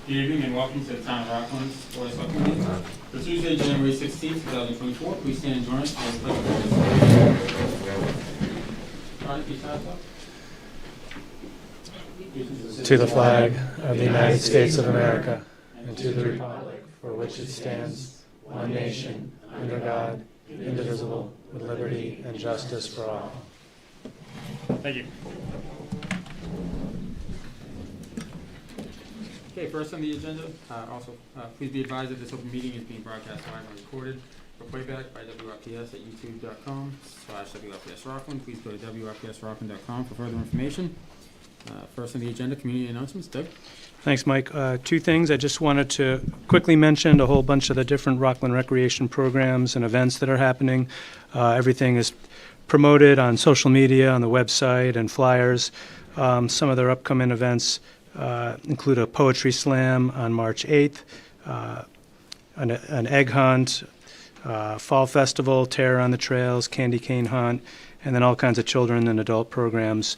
Good evening and welcome to the Town of Rockland's Board of Selectmen meeting for Tuesday, January 16th, 2024. Please stand and join us for the pledge of allegiance. To the flag of the United States of America and to the republic for which it stands, one nation, under God, indivisible, with liberty and justice for all. Thank you. Okay, first on the agenda, please be advised that this open meeting is being broadcast live and recorded for playback by WRPS at youtube.com/WRPS Rockland. Please go to WRPSRockland.com for further information. First on the agenda, community announcements. Doug? Thanks, Mike. Two things. I just wanted to quickly mention a whole bunch of the different Rockland recreation programs and events that are happening. Everything is promoted on social media, on the website, and flyers. Some of their upcoming events include a poetry slam on March 8th, an egg hunt, fall festival, terror on the trails, candy cane hunt, and then all kinds of children and adult programs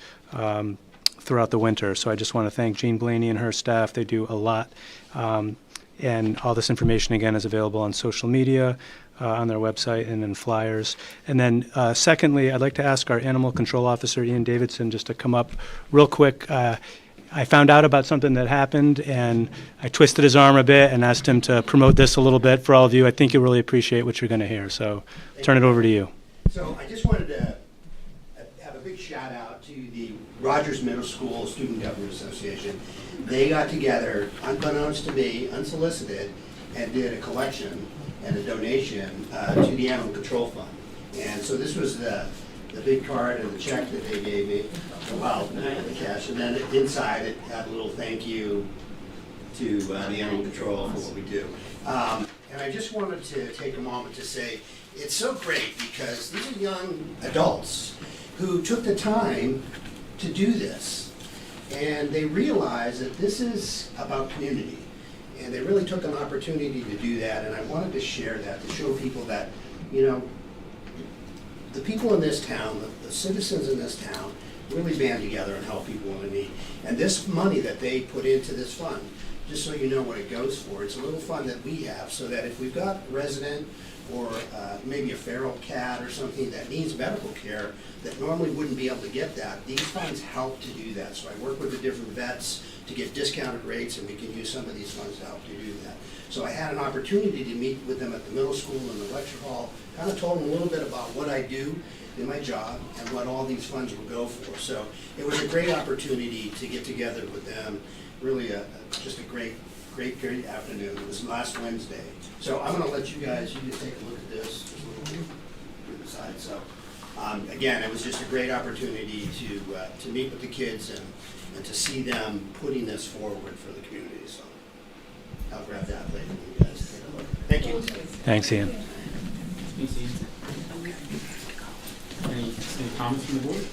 throughout the winter. So I just want to thank Jean Blaney and her staff. They do a lot. And all this information, again, is available on social media, on their website, and in flyers. And then secondly, I'd like to ask our Animal Control Officer, Ian Davidson, just to come up real quick. I found out about something that happened, and I twisted his arm a bit and asked him to promote this a little bit for all of you. I think you'll really appreciate what you're going to hear. So turn it over to you. So I just wanted to have a big shout out to the Rogers Middle School Student Government Association. They got together, unbeknownst to me, unsolicited, and did a collection and a donation to the Animal Control Fund. And so this was the big card and the check that they gave me, the cash, and then inside it had a little thank you to the Animal Control for what we do. And I just wanted to take a moment to say it's so great because these are young adults who took the time to do this, and they realize that this is about community, and they really took an opportunity to do that. And I wanted to share that to show people that, you know, the people in this town, the citizens in this town, really band together and help people in need. And this money that they put into this fund, just so you know what it goes for, it's a little fund that we have so that if we've got a resident or maybe a feral cat or something that needs medical care that normally wouldn't be able to get that, these funds help to do that. So I work with the different vets to get discounted rates, and we can use some of these funds to help to do that. So I had an opportunity to meet with them at the middle school in the lecture hall, kind of told them a little bit about what I do in my job and what all these funds will go for. So it was a great opportunity to get together with them. Really just a great afternoon. It was last Wednesday. So I'm going to let you guys, you can take a look at this just a little bit to the side. So again, it was just a great opportunity to meet with the kids and to see them putting this forward for the community. So I'll grab that later and you guys take a look. Thank you. Thanks, Ian. Any comments from the board?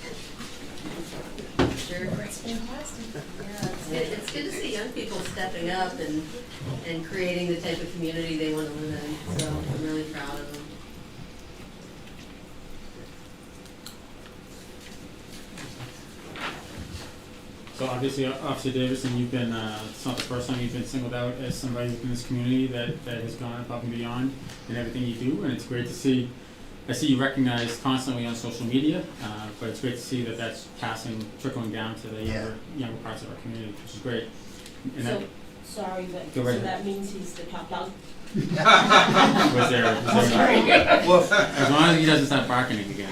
Sure, it's fantastic. Yeah, it's good to see young people stepping up and creating the type of community they want to live in. So I'm really proud of them. So obviously, Officer Davison, you've been, it's not the first time you've been singled out as somebody within this community that has gone above and beyond in everything you do, and it's great to see. I see you recognized constantly on social media, but it's great to see that that's trickling down to the younger parts of our community, which is great. And So, sorry, but Go so right that means he's the top dog? was there as long as he doesn't start barking again.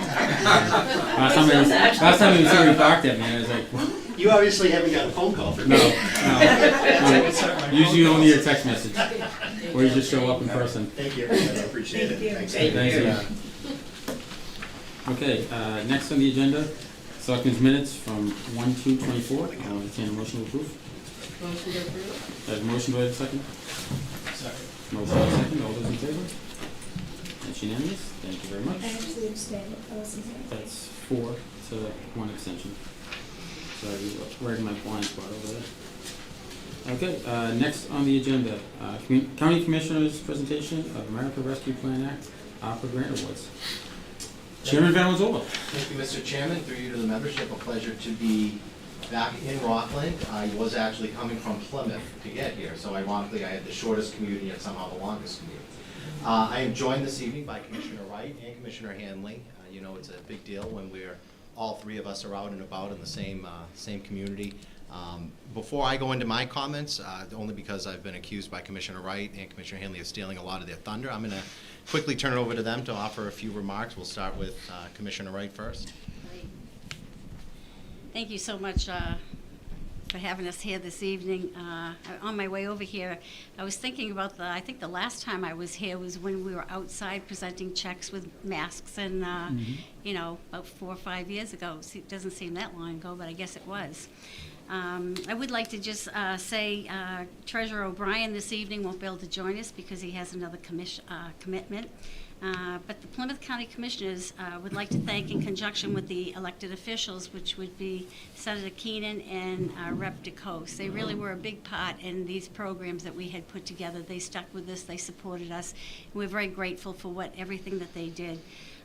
Last time he was here, he barked at me, and I was like, You obviously haven't got a phone call from me. no. Usually only a text message, or you just show up in person. Thank you. I appreciate it. Thanks. Thanks. Okay, next on the agenda, Selectmen's minutes from 1/2/24. I'll entertain a motion to approve. Motion to approve? I have a motion, do I have a second? Second. Motion and a second, all those in favor? That's unanimous, thank you very much. I actually abstained, I wasn't here. That's 4 to 1 extension. Sorry, right in my blind spot over there. Okay, next on the agenda, County Commissioner's presentation of America Rescue Plan Act, ARPA grant awards. Chairman Valenzuela. Thank you, Mr. Chairman. Through you to the membership, a pleasure to be back in Rockland. I was actually coming from Plymouth to get here, so ironically I had the shortest commute and yet somehow the longest commute. I am joined this evening by Commissioner Wright and Commissioner Hanley. You know, it's a big deal when all three of us are out and about in the same community. Before I go into my comments, only because I've been accused by Commissioner Wright and Commissioner Hanley of stealing a lot of their thunder, I'm going to quickly turn it over to them to offer a few remarks. We'll start with Commissioner Wright first. Great. Thank you so much for having us here this evening. On my way over here, I was thinking about I think the last time I was here was when we were outside presenting checks with masks and, you know, about 4 or 5 years ago. It doesn't seem that long ago, but I guess it was. I would like to just say Treasurer O'Brien this evening won't be able to join us because he has another commitment. But the Plymouth County Commissioners would like to thank, in conjunction with the elected officials, which would be Senator Keenan and Rep. DeCoste. They really were a big part in these programs that we had put together. They stuck with us, they supported us, and we're very grateful for everything that they did.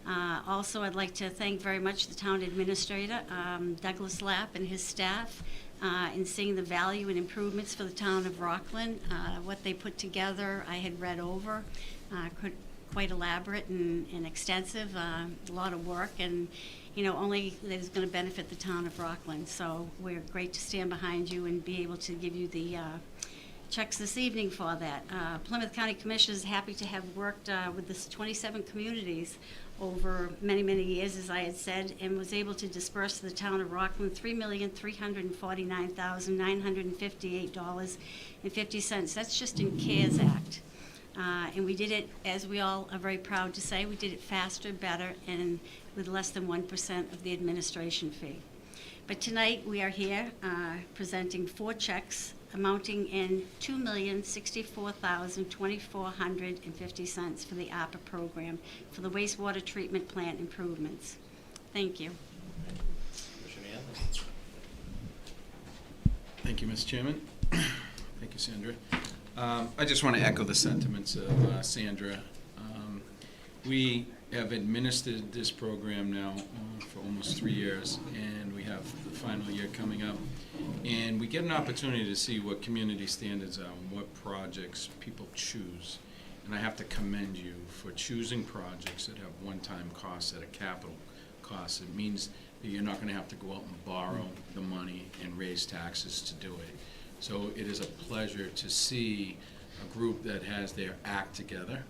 Also, I'd like to thank very much the town administrator, Douglas Lapp, and his staff, in seeing the value and improvements for the town of Rockland. What they put together, I had read over, quite elaborate and extensive, a lot of work, and you know, only that is going to benefit the town of Rockland. So we're great to stand behind you and be able to give you the checks this evening for that. Plymouth County Commission is happy to have worked with this 27 communities over many, many years, as I had said, and was able to disperse to the town of Rockland $3,349,958.50. That's just in CARES Act. And we did it, as we all are very proud to say, we did it faster, better, and with less than 1% of the administration fee. But tonight we are here presenting 4 checks amounting in $2,064,2,450 for the ARPA program for the wastewater treatment plant improvements. Thank you. Commissioner Hanley. Thank you, Mr. Chairman. Thank you, Sandra. I just want to echo the sentiments of Sandra. We have administered this program now for almost 3 years, and we have the final year coming up. And we get an opportunity to see what community standards are and what projects people choose. And I have to commend you for choosing projects that have one-time costs at a capital cost. It means that you're not going to have to go out and borrow the money and raise taxes to do it. So it is a pleasure to see a group that has their act together,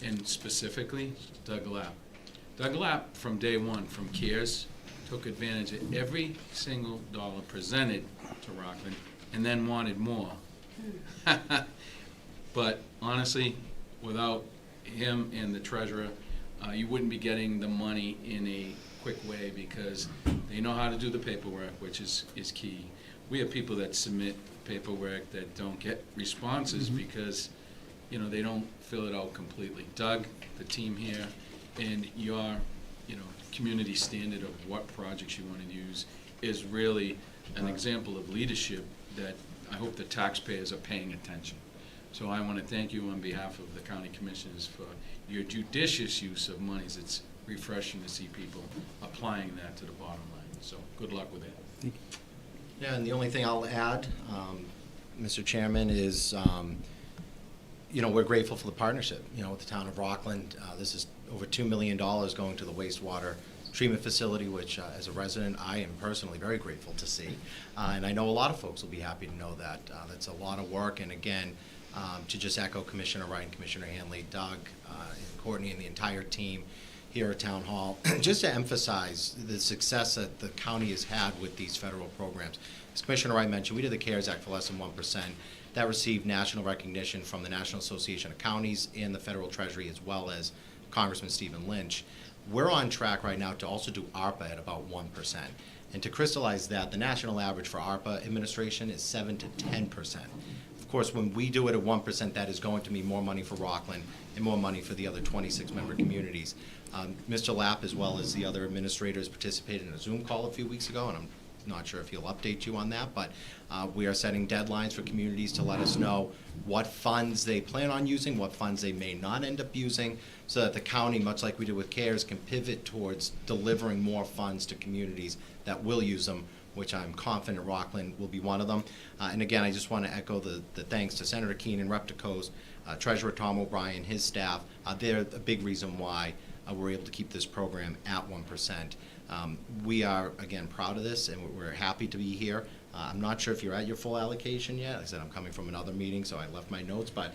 and specifically Doug Lapp. Doug Lapp, from day one, from CARES, took advantage of every single dollar presented to Rockland and then wanted more. But honestly, without him and the treasurer, you wouldn't be getting the money in a quick way because they know how to do the paperwork, which is key. We have people that submit paperwork that don't get responses because, you know, they don't fill it out completely. Doug, the team here, and your, you know, community standard of what projects you want to use is really an example of leadership that I hope the taxpayers are paying attention. So I want to thank you on behalf of the county commissioners for your judicious use of monies. It's refreshing to see people applying that to the bottom line. So good luck with it. Thank you. Yeah, and the only thing I'll add, Mr. Chairman, is you know, we're grateful for the partnership, you know, with the town of Rockland. This is over $2 million going to the wastewater treatment facility, which as a resident, I am personally very grateful to see. And I know a lot of folks will be happy to know that. That's a lot of work. And again, to just echo Commissioner Wright and Commissioner Hanley, Doug, and Courtney, and the entire team here at Town Hall, just to emphasize the success that the county has had with these federal programs. As Commissioner Wright mentioned, we did the CARES Act for less than 1%. That received national recognition from the National Association of Counties and the Federal Treasury, as well as Congressman Stephen Lynch. We're on track right now to also do ARPA at about 1%. And to crystallize that, the national average for ARPA administration is 7 to 10%. Of course, when we do it at 1%, that is going to mean more money for Rockland and more money for the other 26 member communities. Mr. Lapp, as well as the other administrators, participated in a Zoom call a few weeks ago, and I'm not sure if he'll update you on that, but we are setting deadlines for communities to let us know what funds they plan on using, what funds they may not end up using, so that the county, much like we did with CARES, can pivot towards delivering more funds to communities that will use them which I'm confident Rockland will be one of them. And again, I just want to echo the thanks to Senator Keenan, Rep. DeCoste, Treasurer Tom O'Brien, his staff. They're a big reason why we're able to keep this program at 1%. We are, again, proud of this, and we're happy to be here. I'm not sure if you're at your full allocation yet. Like I said, I'm coming from another meeting, so I left my notes, but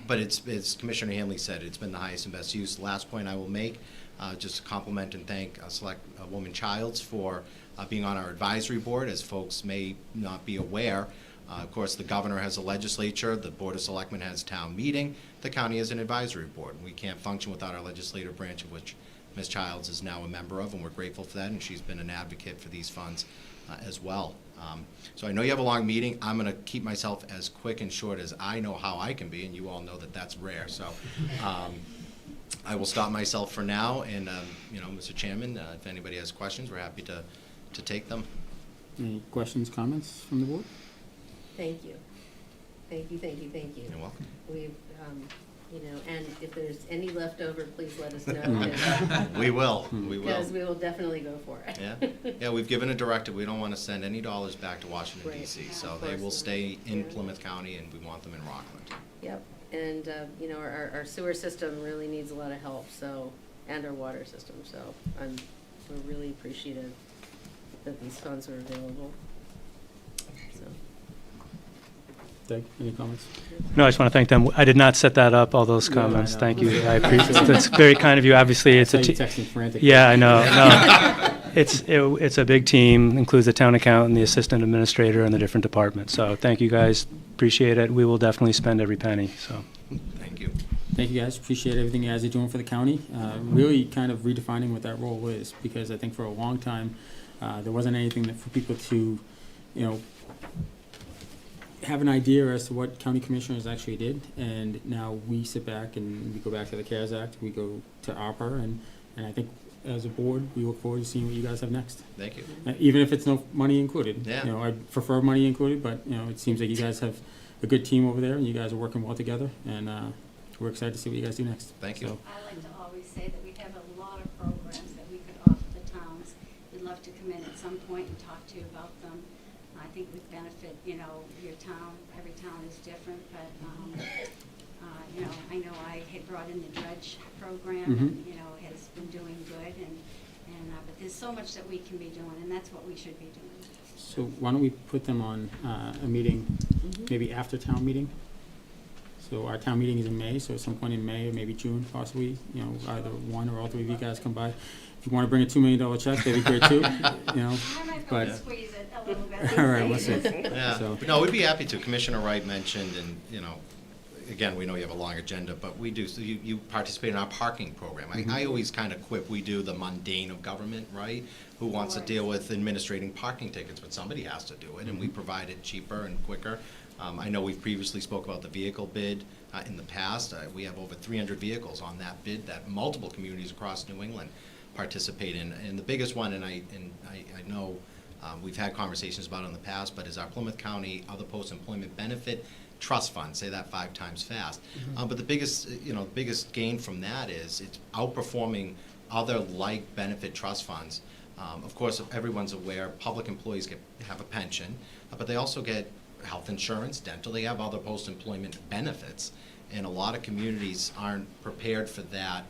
it's, as Commissioner Hanley said, it's been the highest and best use. The last point I will make, just to compliment and thank Select Woman Childs for being on our advisory board. As folks may not be aware, of course, the governor has a legislature, the Board of Selectmen has town meeting, the county has an advisory board. We can't function without our legislative branch, of which Ms. Childs is now a member of, and we're grateful for that, and she's been an advocate for these funds as well. So I know you have a long meeting. I'm going to keep myself as quick and short as I know how I can be, and you all know that that's rare. So I will stop myself for now, and Mr. Chairman, if anybody has questions, we're happy to take them. Any questions, comments from the board? Thank you. Thank you, thank you, thank you. You're welcome. We've, and if there's any left over, please let us know. We will. Because we will definitely go for it. Yeah, we've given a directive. We don't want to send any dollars back to Washington, Right. D.C., Yeah, so of they course. will stay in Yeah. Plymouth County, and we want them in Rockland. Yep, and, our sewer system really needs a lot of help, so, and our water system, so we're really appreciative that these funds are available. So, Doug, any comments? No, I just want to thank them. I did not set that up, all those No, I comments. know. Thank you. I appreciate it. That's very kind of you. Obviously, it's I a saw you team. texting frantically. Yeah, I know. No. It's a big team, includes the town accountant, the assistant administrator, and the different departments. So thank you guys. Appreciate it. We will definitely spend every penny. So Thank you. Thank you, guys. Appreciate everything you guys are doing for the county. Really kind of redefining what that role is, because I think for a long time, there wasn't anything that for people to, have an idea as to what county commissioners actually did. And now we sit back and we go back to the CARES Act, we go to ARPA, and I think as a board, we look forward to seeing what you guys have next. Thank you. Even if it's no money included. Yeah. I prefer money included, but, it seems like you guys have a good team over there, and you guys are working well together, and we're excited to see what you guys do next. Thank you. So, I like to always say that we have a lot of programs that we could offer the towns. We'd love to come in at some point and talk to you about them. I think we'd benefit, your town. Every town is different, but, I know I had brought in the dredge program, and, has been doing good, but there's so much that we can be doing, and that's what we should be doing. so why don't we put them on a meeting, maybe after town meeting? So our town meeting is in May, so at some point in May or maybe June possibly, either one or all three of you guys come by. If you want to bring a $2 million check, that'd be great too, I might be able But- to squeeze it a little bit. All right, we'll see. Yeah. So- No, we'd be happy to. Commissioner Wright mentioned, and, again, we know you have a long agenda, but we do, so you participate in our parking program. I always kind of quip, we do the mundane of government, right? Who wants to deal with administrating parking tickets, but somebody has to do it, and we provide it cheaper and quicker. I know we've previously spoke about the vehicle bid in the past. We have over 300 vehicles on that bid that multiple communities across New England participate in. And the biggest one, and I know we've had conversations about it in the past, but is our Plymouth County Other Post-Employment Benefit Trust Fund. Say that 5 times fast. But the biggest gain from that is it's outperforming other like benefit trust funds. Of course, everyone's aware public employees have a pension, but they also get health insurance, dental. They have other post-employment benefits, and a lot of communities aren't prepared for that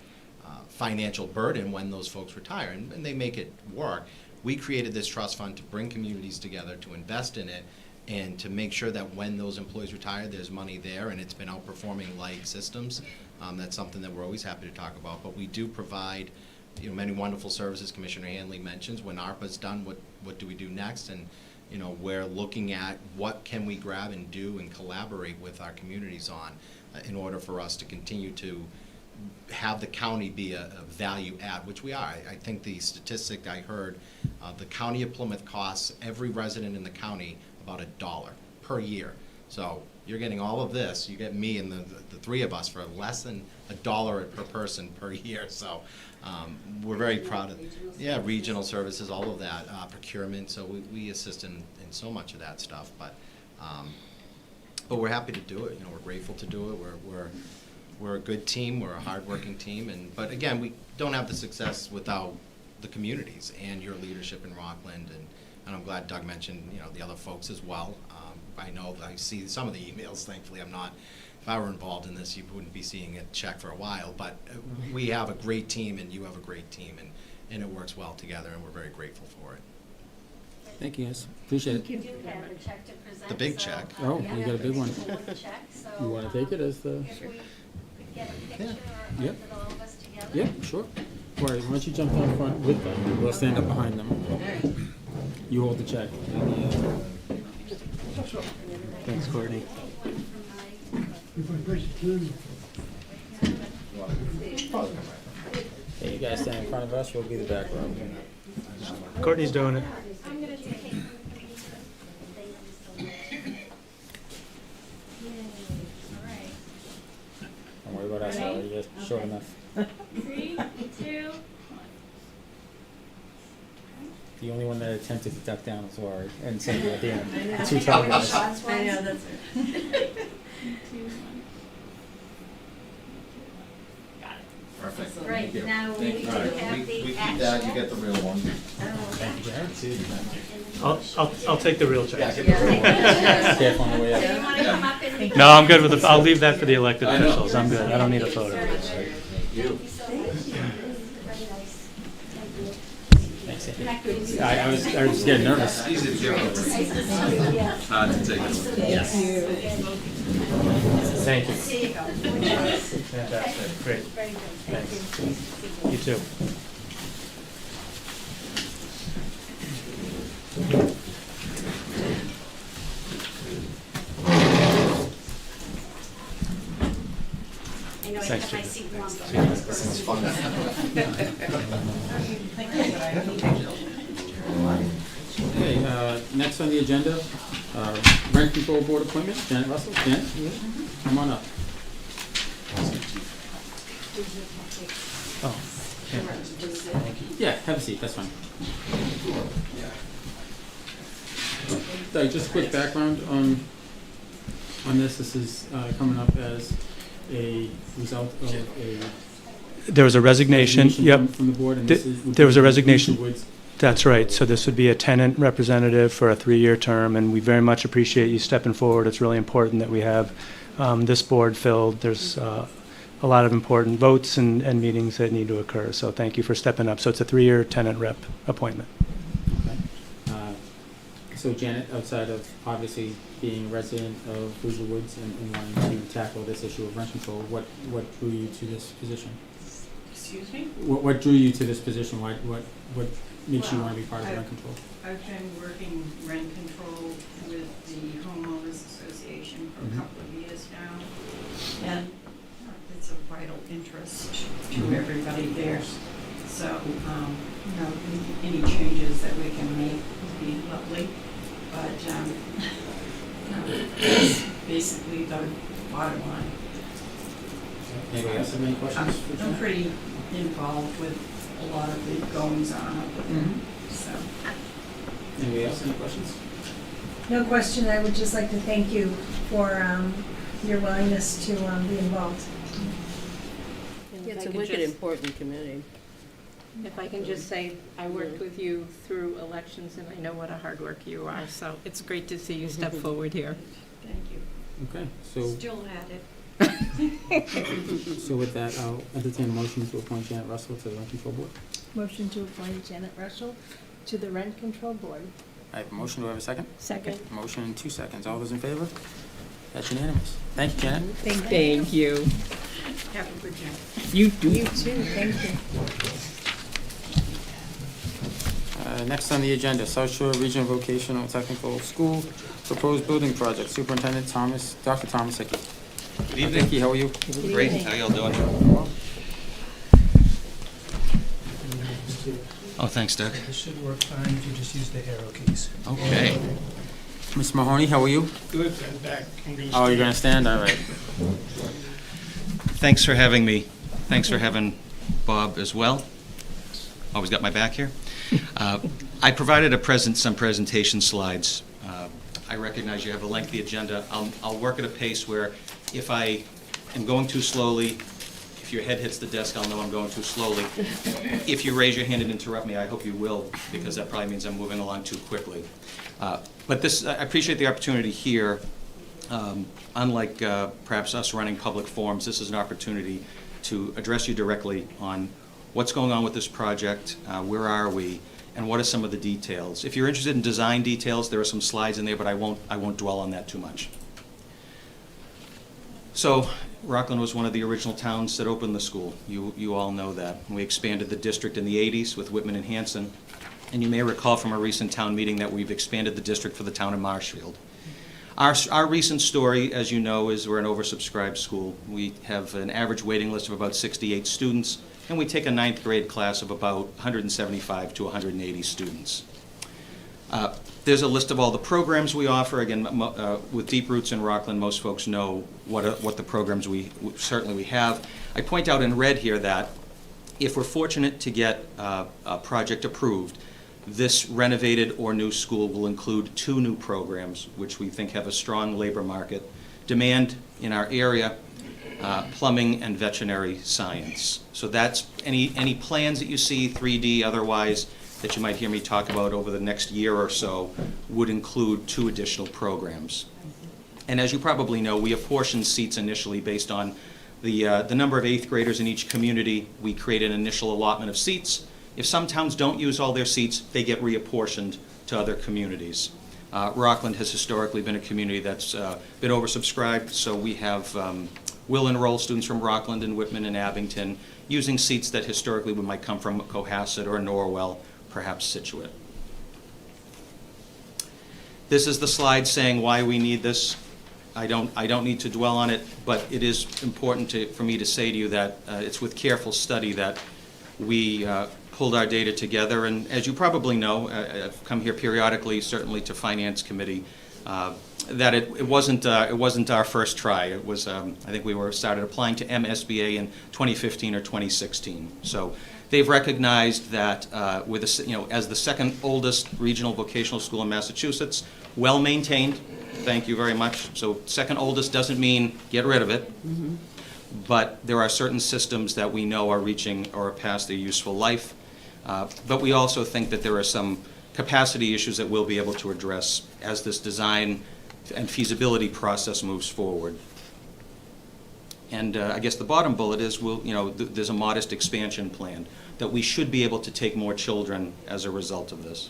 financial burden when those folks retire, and they make it work. We created this trust fund to bring communities together, to invest in it, and to make sure that when those employees retire, there's money there, and it's been outperforming like systems. That's something that we're always happy to talk about, but we do provide many wonderful services. Commissioner Hanley mentions when ARPA's done, what do we do next? And we're looking at what can we grab and do and collaborate with our communities on in order for us to continue to have the county be a value add, which we are. I think the statistic I heard, the county of Plymouth costs every resident in the county about $1 per year. So you're getting all of this. You get me and the three of us for less than $1 per person per year. So we're very proud of regional services, all of that, procurement. So we assist in so much of that stuff. But we're happy to do it. We're grateful to do it. We're a good team. We're a hardworking team. But again, we don't have the success without the communities and your leadership in Rockland. And and I'm glad Doug mentioned, the other folks as well. I know, I see some of the emails, thankfully I'm not. If I were involved in this, you wouldn't be seeing a check for a while, but we have a great team, and you have a great team, and it works well together, and we're very grateful for it. Thank you, guys. Appreciate it. You do have a check to present. The big so, check. Oh, yeah, you got a big one. the big check, so, You want to take it as the? If we could get a picture Yep. with all of us together. Yeah, sure. All right, why don't you jump down front with them? We'll stand up behind them. You hold the check. Thanks, Courtney. Hey, you guys stand in front of us. We'll be the back row. Courtney's doing it. Don't worry about us. Already. You're short enough. 3, 2. The only one that attempted to duck down was Laura and Cindy at the end. The two tall guys. I know, that's it. Perfect. Right, now we do have the action. You get the real one. Thank you, Jared. I'll take the real check. Careful on the way So up. you want to come up and? No, I'm good with I'll leave that for the elected officials. I'm good. I don't need a photo. Thank you so much. Very nice. Thanks, Thank Andy. you. I was getting nervous. These are different. Yes. Hard to take. Thank you. There you go. Fantastic. Great. Very good. Thanks. You too. I know I Thanks, kept my Judith. seat warm. This is fun. Okay, next on the agenda, rent control board appointment, Janet Russell. Janet, come on up. Oh, Yeah, have a seat, that's fine. Doug, just a quick background on this. This is coming up as a result of a there was a resignation. Yep. from the board, and this is. There was a resignation. Woods. That's right. So this would be a tenant representative for a 3-year term, and we very much appreciate you stepping forward. It's really important that we have this board filled. There's a lot of important votes and meetings that need to occur. So thank you for stepping up. So it's a 3-year tenant rep appointment. Okay. So Janet, outside of obviously being a resident of Hoosier Woods and wanting to tackle this issue of rent control, what drew you to this position? Excuse me? What drew you to this position? What makes you want to be part of rent control? I've been working rent control with the homeowners association for a couple of years now, and it's a vital interest to everybody there. So, any changes that we can make would be lovely, but, that's basically the bottom line. Anybody else have any questions for I'm Janet? pretty involved with a lot of the goings on up there, so. Anybody else, any questions? No question, I would just like to thank you for your willingness to be involved. Yeah, it's a wicked important committee. If I can just say, I worked with you through elections, and I know what a hard worker you are, so it's great to see you step forward here. Thank you. Okay, so Still at it. so with that, I'll entertain a motion to appoint Janet Russell to the rent control board. Motion to appoint Janet Russell to the Rent Control Board. I have a motion. Do I have a second? Second. Motion in 2 seconds. All those in favor? That's unanimous. Thank you, Janet. Thank you. Have a good night. You do. You too, thank you. Next on the agenda, South Shore Regional Vocational Technical School Proposed Building Project. Superintendent Dr. Thomas Hickey. Good evening. Hickey, how are you? Great. How y'all doing? Oh, thanks, Doug. This should work fine if you just use the arrow keys. Okay. Ms. Mahoney, how are you? Good. I'm back. Oh, you're going to stand? All right. Thanks for having me. Thanks for having Bob as well. Always got my back here. I provided some presentation slides. I recognize you have a lengthy agenda. I'll work at a pace where if I am going too slowly, if if your head hits the desk, I'll know I'm going too slowly. If you raise your hand and interrupt me, I hope you will, because that probably means I'm moving along too quickly. But this, I appreciate the opportunity here. Unlike perhaps us running public forums, this is an opportunity to address you directly on what's going on with this project, where are we, and what are some of the details. If you're interested in design details, there are some slides in there, but I won't dwell on that too much. So, Rockland was one of the original towns that opened the school. You all know that. We expanded the district in the 80s with Whitman and Hanson. And you may recall from a recent town meeting that we've expanded the district for the town of Marshfield. Our recent story, as you know, is we're an oversubscribed school. We have an average waiting list of about 68 students, and we take a 9th grade class of about 175 to 180 students. There's a list of all the programs we offer. Again, with deep roots in Rockland, most folks know what the programs we have. I point out in red here that if we're fortunate to get a project approved, this renovated or new school will include 2 new programs, which we think have a strong labor market demand in our area, plumbing and veterinary science. So that's any plans that you see, 3D, otherwise, that you might hear me talk about over the next year or so would include 2 additional programs. And as you probably know, we apportion seats initially based on the number of 8th graders in each community. We create an initial allotment of seats. If some towns don't use all their seats, they get reapportioned to other communities. Rockland has historically been a community that's been oversubscribed, so we have will enroll students from Rockland and Whitman and Abington using seats that historically might come from Cohasset or Norwell, perhaps Situate. This is the slide saying why we need this. I don't need to dwell on it, but it is important for me to say to you that it's with careful study that we pulled our data together. And as you probably know, I've come here periodically, certainly to Finance Committee, that it wasn't our first try. It was I think we started applying to MSBA in 2015 or 2016. So they've recognized that as the second oldest regional vocational school in Massachusetts, well maintained. Thank you very much. So second oldest doesn't mean get rid of it, but there are certain systems that we know are reaching or are past their useful life. But we also think that there are some capacity issues that we'll be able to address as this design and feasibility process moves forward. And I guess the bottom bullet is there's a modest expansion plan that we should be able to take more children as a result of this.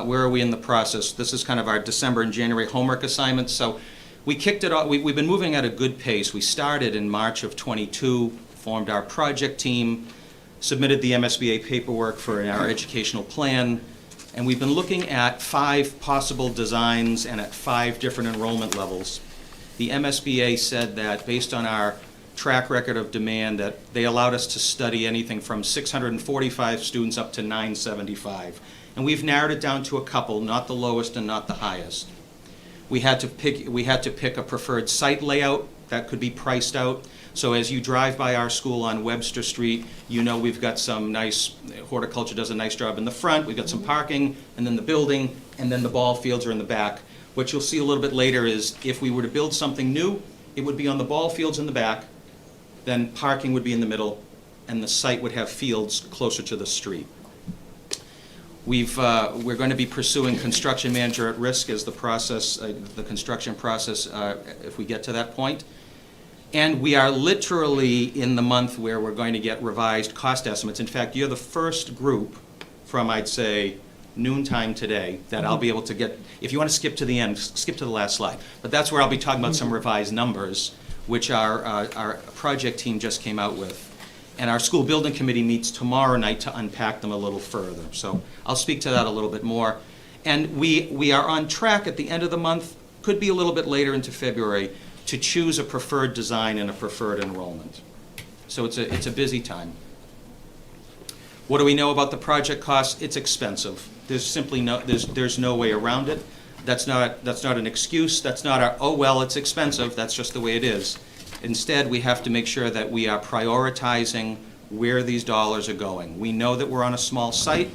Where are we in the process? This is kind of our December and January homework assignments. So we kicked it off. We've been moving at a good pace. We started in March of 22, formed our project team, submitted the MSBA paperwork for our educational plan, and we've been looking at 5 possible designs and at 5 different enrollment levels. The MSBA said that based on our track record of demand that they allowed us to study anything from 645 students up to 975. And we've narrowed it down to a couple, not the lowest and not the highest. We had to pick a preferred site layout that could be priced out. So as you drive by our school on Webster Street, you know we've got some nice, horticulture does a nice job in the front, we've got some parking, and then the building, and then the ball fields are in the back. What you'll see a little bit later is if we were to build something new, it would be on the ball fields in the back, then parking would be in the middle, and the site would have fields closer to the street. We're going to be pursuing construction manager at risk as the construction process, if we get to that point. And we are literally in the month where we're going to get revised cost estimates. In fact, you're the first group from, I'd say, noontime today that I'll be able to get. If you want to skip to the end, skip to the last slide. But that's where I'll be talking about some revised numbers, which our project team just came out with. And our school building committee meets tomorrow night to unpack them a little further. So I'll speak to that a little bit more. And we are on track at the end of the month, could be a little bit later into February, to choose a preferred design and a preferred enrollment. So it's a busy time. What do we know about the project costs? It's expensive. There's simply there's no way around it. That's not an excuse. That's not oh well, it's expensive. That's just the way it is. Instead, we have to make sure that we are prioritizing where these dollars are going. We know that we're on a small site.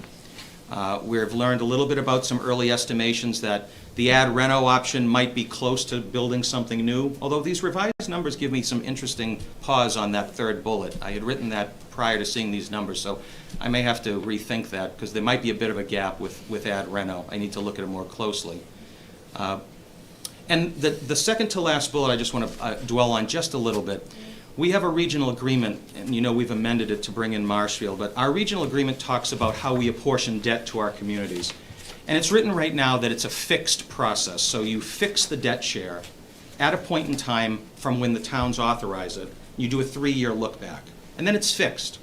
We've learned a little bit about some early estimations that The ad reno option might be close to building something new, although these revised numbers give me some interesting pause on that third bullet. I had written that prior to seeing these numbers, so I may have to rethink that, because there might be a bit of a gap with ad reno. I need to look at it more closely. And the second to last bullet I just want to dwell on just a little bit. We have a regional agreement, and you know we've amended it to bring in Marshfield, but our regional agreement talks about how we apportion debt to our communities. And it's written right now that it's a fixed process, so you fix the debt share at a point in time from when the towns authorize it. You do a 3-year look back, and then it's fixed.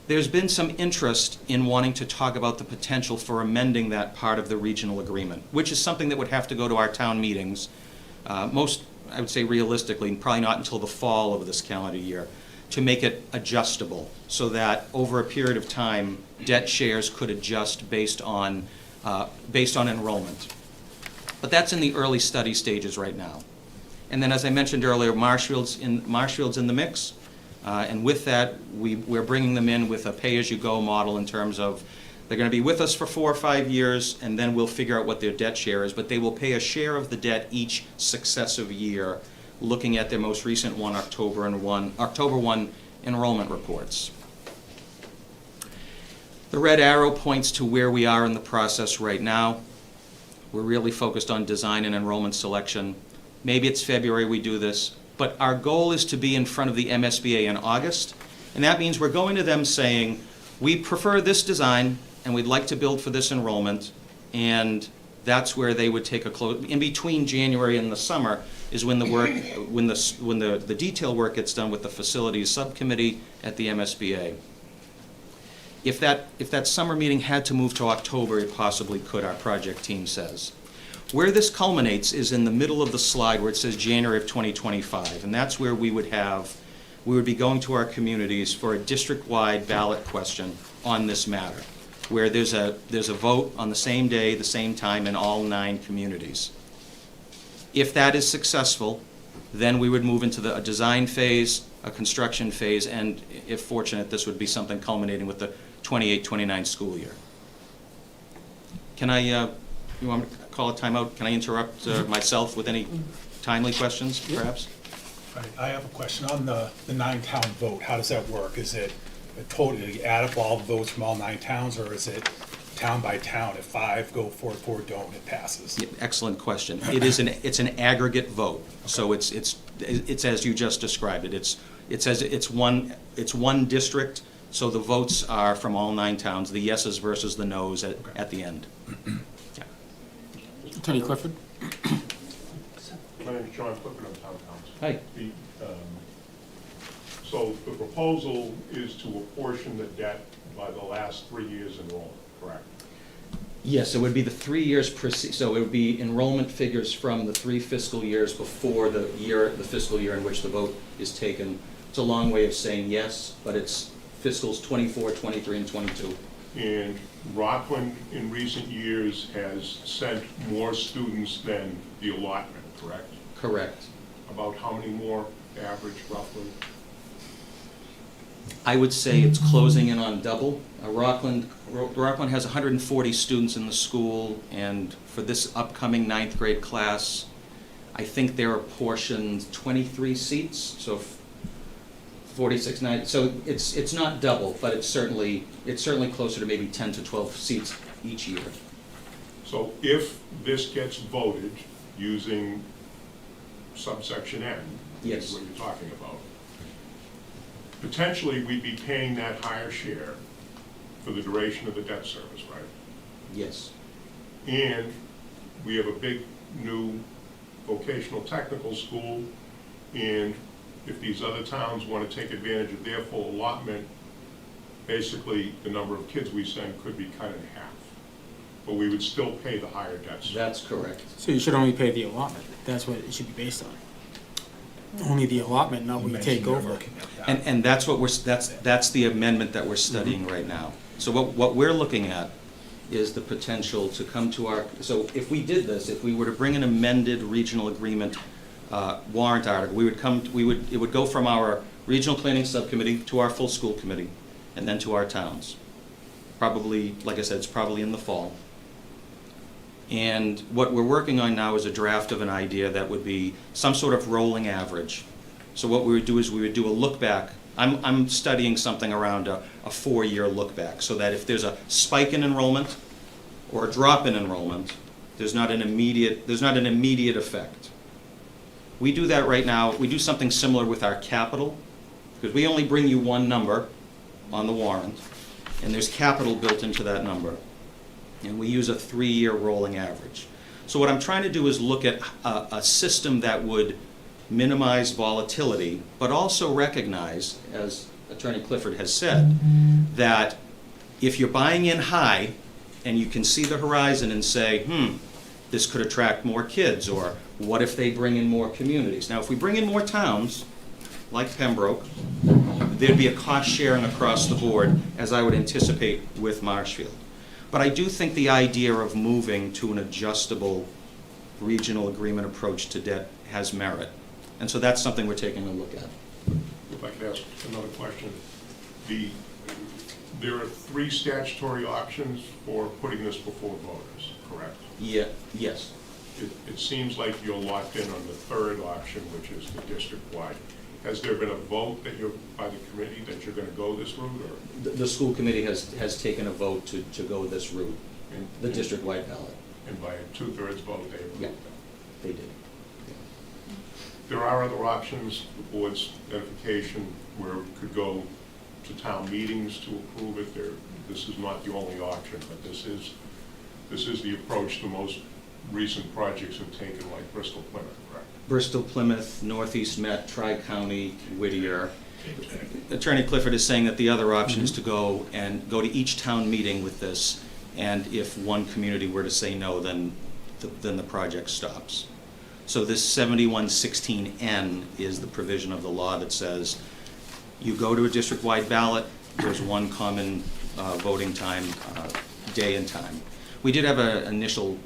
There's been some interest in wanting to talk about the potential for amending that part of the regional agreement, which is something that would have to go to our town meetings, most, I would say realistically, probably not until the fall of this calendar year, to make it adjustable, so that over a period of time, debt shares could adjust based on enrollment. But that's in the early study stages right now. And then, as I mentioned earlier, Marshfield's in the mix. And with that, we're bringing them in with a pay-as-you-go model in terms of they're going to be with us for 4 or 5 years, and then we'll figure out what their debt share is. But they will pay a share of the debt each successive year, looking at their most recent October 1 enrollment reports. The red arrow points to where we are in the process right now. We're really focused on design and enrollment selection. Maybe it's February we do this, but our goal is to be in front of the MSBA in August, and that means we're going to them saying, we prefer this design, and we'd like to build for this enrollment, and that's where they would take a close. In between January and the summer is when the work, when the detail work gets done with the facilities subcommittee at the MSBA. If that summer meeting had to move to October, it possibly could, our project team says. Where this culminates is in the middle of the slide where it says January of 2025, and that's where we would be going to our communities for a district-wide ballot question on this matter, where there's a vote on the same day, the same time in all 9 communities. If that is successful, then we would move into a design phase, a construction phase, and if fortunate, this would be something culminating with the 28-29 school year. Can I, you want me to call a timeout? Can I interrupt myself with any timely questions, perhaps? Right. I have a question on the 9-town vote. How does that work? Is it totally add up all the votes from all 9 towns, or is it town by town? If 5 go for it, 4 don't, it passes? Yeah, excellent question. It's an aggregate vote, okay. So it's as you just described it. It's one district. So the votes are from all 9 towns, the yeses versus the nos at the end. Yeah. Attorney Clifford. My name is John Clifford, I'm town council. Hi. So the proposal is to apportion the debt by the last 3 years enrollment, correct? Yes, it would be the 3 years so it would be enrollment figures from the 3 fiscal years before the fiscal year in which the vote is taken. It's a long way of saying yes, but it's fiscals 24, 23, and 22. And Rockland in recent years has sent more students than the allotment, correct? Correct. About how many more average roughly? I would say it's closing in on double. Rockland has 140 students in the school, and for this upcoming 9th grade class, I think they're apportioned 23 seats, so 46, 9. So it's not double, but it's certainly closer to maybe 10 to 12 seats each year. So if this gets voted using subsection N, yes, is what you're talking about, potentially we'd be paying that higher share for the duration of the debt service, right? Yes. And we have a big new vocational technical school, and if these other towns want to take advantage of their full allotment, basically the number of kids we send could be cut in half. But we would still pay the higher debt service. That's correct. So you should only pay the allotment. That's what it should be based on. Only the allotment, not what you take over. And that's what that's the amendment that we're studying right now. So what we're looking at is the potential to come to so if we did this, if we were to bring an amended regional agreement warrant article, it would go from our regional planning subcommittee to our full school committee, and then to our towns. Probably, like I said, it's probably in the fall. And what we're working on now is a draft of an idea that would be some sort of rolling average. So what we would do is we would do a look back. I'm studying something around a 4-year look back, so that if there's a spike in enrollment or a drop in enrollment, there's not an immediate effect. We do that right now. We do something similar with our capital, because we only bring you one number on the warrant, and there's capital built into that number. And we use a 3-year rolling average. So what I'm trying to do is look at a system that would minimize volatility, but also recognize, as Attorney Clifford has said, that if you're buying in high and you can see the horizon and say, this could attract more kids, or what if they bring in more communities? Now, if we bring in more towns, like Pembroke, there'd be a cost sharing across the board, as I would anticipate with Marshfield. But I do think the idea of moving to an adjustable regional agreement approach to debt has merit. And so that's something we're taking a look at. If I could ask another question. There are 3 statutory options for putting this before voters, correct? Yeah, yes. It seems like you're locked in on the 3rd option, which is the district-wide. Has there been a vote by the committee that you're going to go this route? Or? The school committee has taken a vote to go this route, the district-wide ballot. And by a 2/3 vote, they approved that? They did. There are other options, the board's edification, where it could go to town meetings to approve it. This is not the only option, but this is the approach the most recent projects have taken, like Bristol Plymouth, correct? Bristol, Plymouth, Northeast Met, Tri-County, Whittier. Attorney Clifford is saying that the other option is to go to each town meeting with this, and if one community were to say no, then the project stops. So this 7116N is the provision of the law that says you go to a district-wide ballot, there's one common voting time, day and time. We did have an initial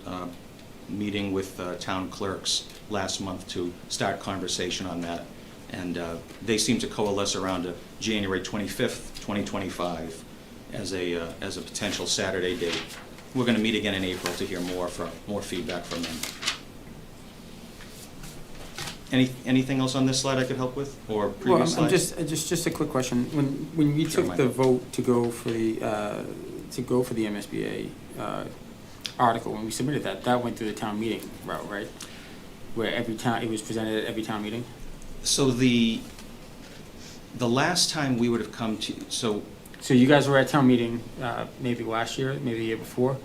meeting with town clerks last month to start conversation on that, and they seem to coalesce around a January 25th, 2025 as a potential Saturday date. We're going to meet again in April to hear more feedback from them. Anything else on this slide I could help with, or previous slides? Just a quick question. When you took the vote to go for the MSBA article, when we submitted that went through the town meeting route, right? Where it was presented at every town meeting? So the last time we would have come to, so you guys were at town meeting, maybe last year, maybe the year before,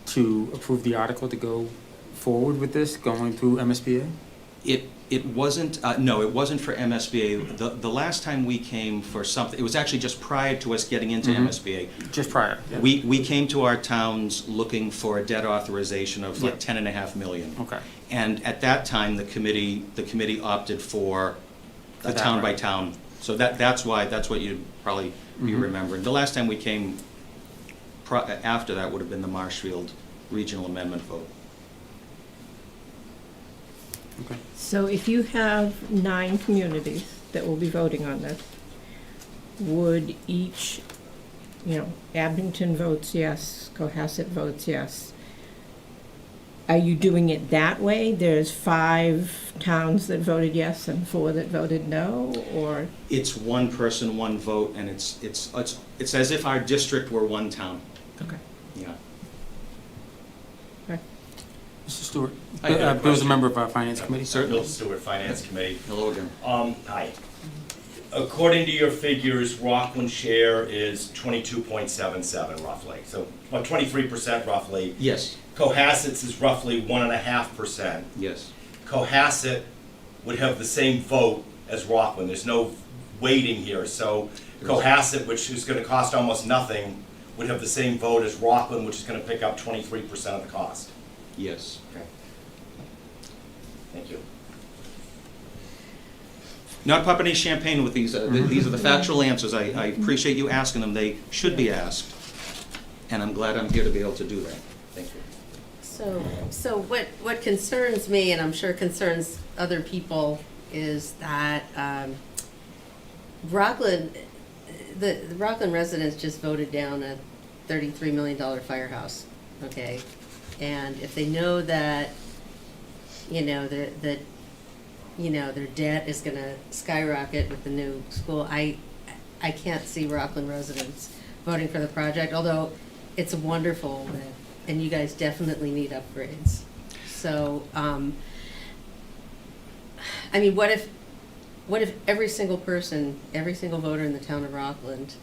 to approve the article to go forward with this, going through MSBA? It wasn't, no, it wasn't for MSBA. The last time we came for something, it was actually just prior to us getting into MSBA. Just prior. Yeah. We came to our towns looking for a debt authorization of like $10.5 million. Okay. And at that time, the committee opted for the town by town. So that's what you'd probably be remembering. The last time we came after that would have been the Marshfield Regional Amendment vote. Okay. So if you have 9 communities that will be voting on this, would each, Abington votes yes, Cohasset votes yes. Are you doing it that way? There's 5 towns that voted yes and 4 that voted no, or? It's one person, one vote, and it's as if our district were one town. Okay. Yeah. Mr. Stewart, I got a Bill's a question. member of our Finance Committee. Bill Stewart, Finance Committee. Hello again. Hi. According to your figures, Rockland share is 22.77 roughly, so about 23% roughly. Yes. Cohasset's is roughly 1.5%. Yes. Cohasset would have the same vote as Rockland. There's no weighting here, so Cohasset, which is going to cost almost nothing, would have the same vote as Rockland, which is going to pick up 23% of the cost. Yes. Okay. Thank you. Not popping any champagne with these. These are the factual answers. I appreciate you asking them. They should be asked, and I'm glad I'm here to be able to do that. Thank you. So what concerns me, and I'm sure concerns other people, is that Rockland, the Rockland residents just voted down a $33 million firehouse, okay? And if they know that, you know, that you know, their debt is gonna skyrocket with the new school, I can't see Rockland residents voting for the project, although it's wonderful that, and you guys definitely need upgrades. So, I mean, what if every single person, every single voter in the town of Rockland,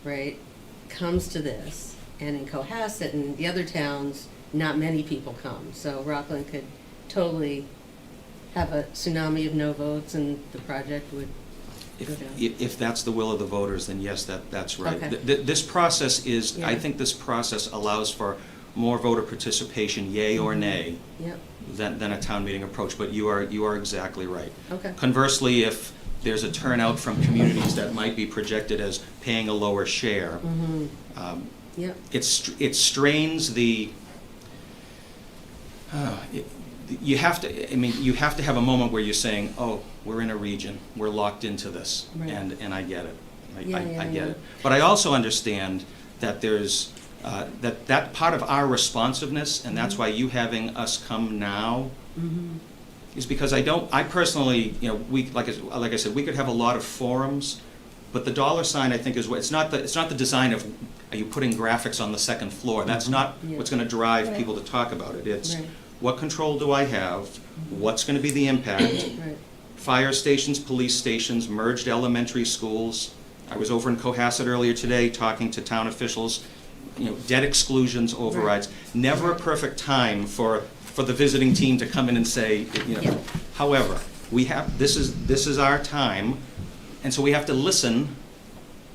right, comes to this, and in Cohasset and the other towns, not many people come, so Rockland could totally have a tsunami of no votes and the project would go down. If that's the will of the voters, then yes, that's right. Okay. This process is, I Yeah. think this process allows for more voter participation, yay or nay, Yep, than a town meeting approach, but you are exactly right. okay. Conversely, if there's a turnout from communities that might be projected as paying a lower share, Mm-hmm. Yep, it strains the, you have to have a moment where you're saying, oh, we're in a region, we're locked into this, Right. and I get it. I Yeah, get it. But I also understand that there's, that part of our responsiveness, and that's why you having us come now, mm-hmm, is because I personally, you know, like I said, we could have a lot of forums, but the dollar sign, I think, is what, it's not the design of, are you putting graphics on the second floor? That's not Yeah. what's gonna drive Right. people to talk about it. It's, Right. what control do I have? What's gonna be the impact? right, Fire stations, police stations, merged elementary schools. I was over in Cohasset earlier today talking to town officials, you know, debt exclusions, overrides. Never a perfect time for the visiting team to come in and say, you know. Yeah. However, this is our time, and so we have to listen,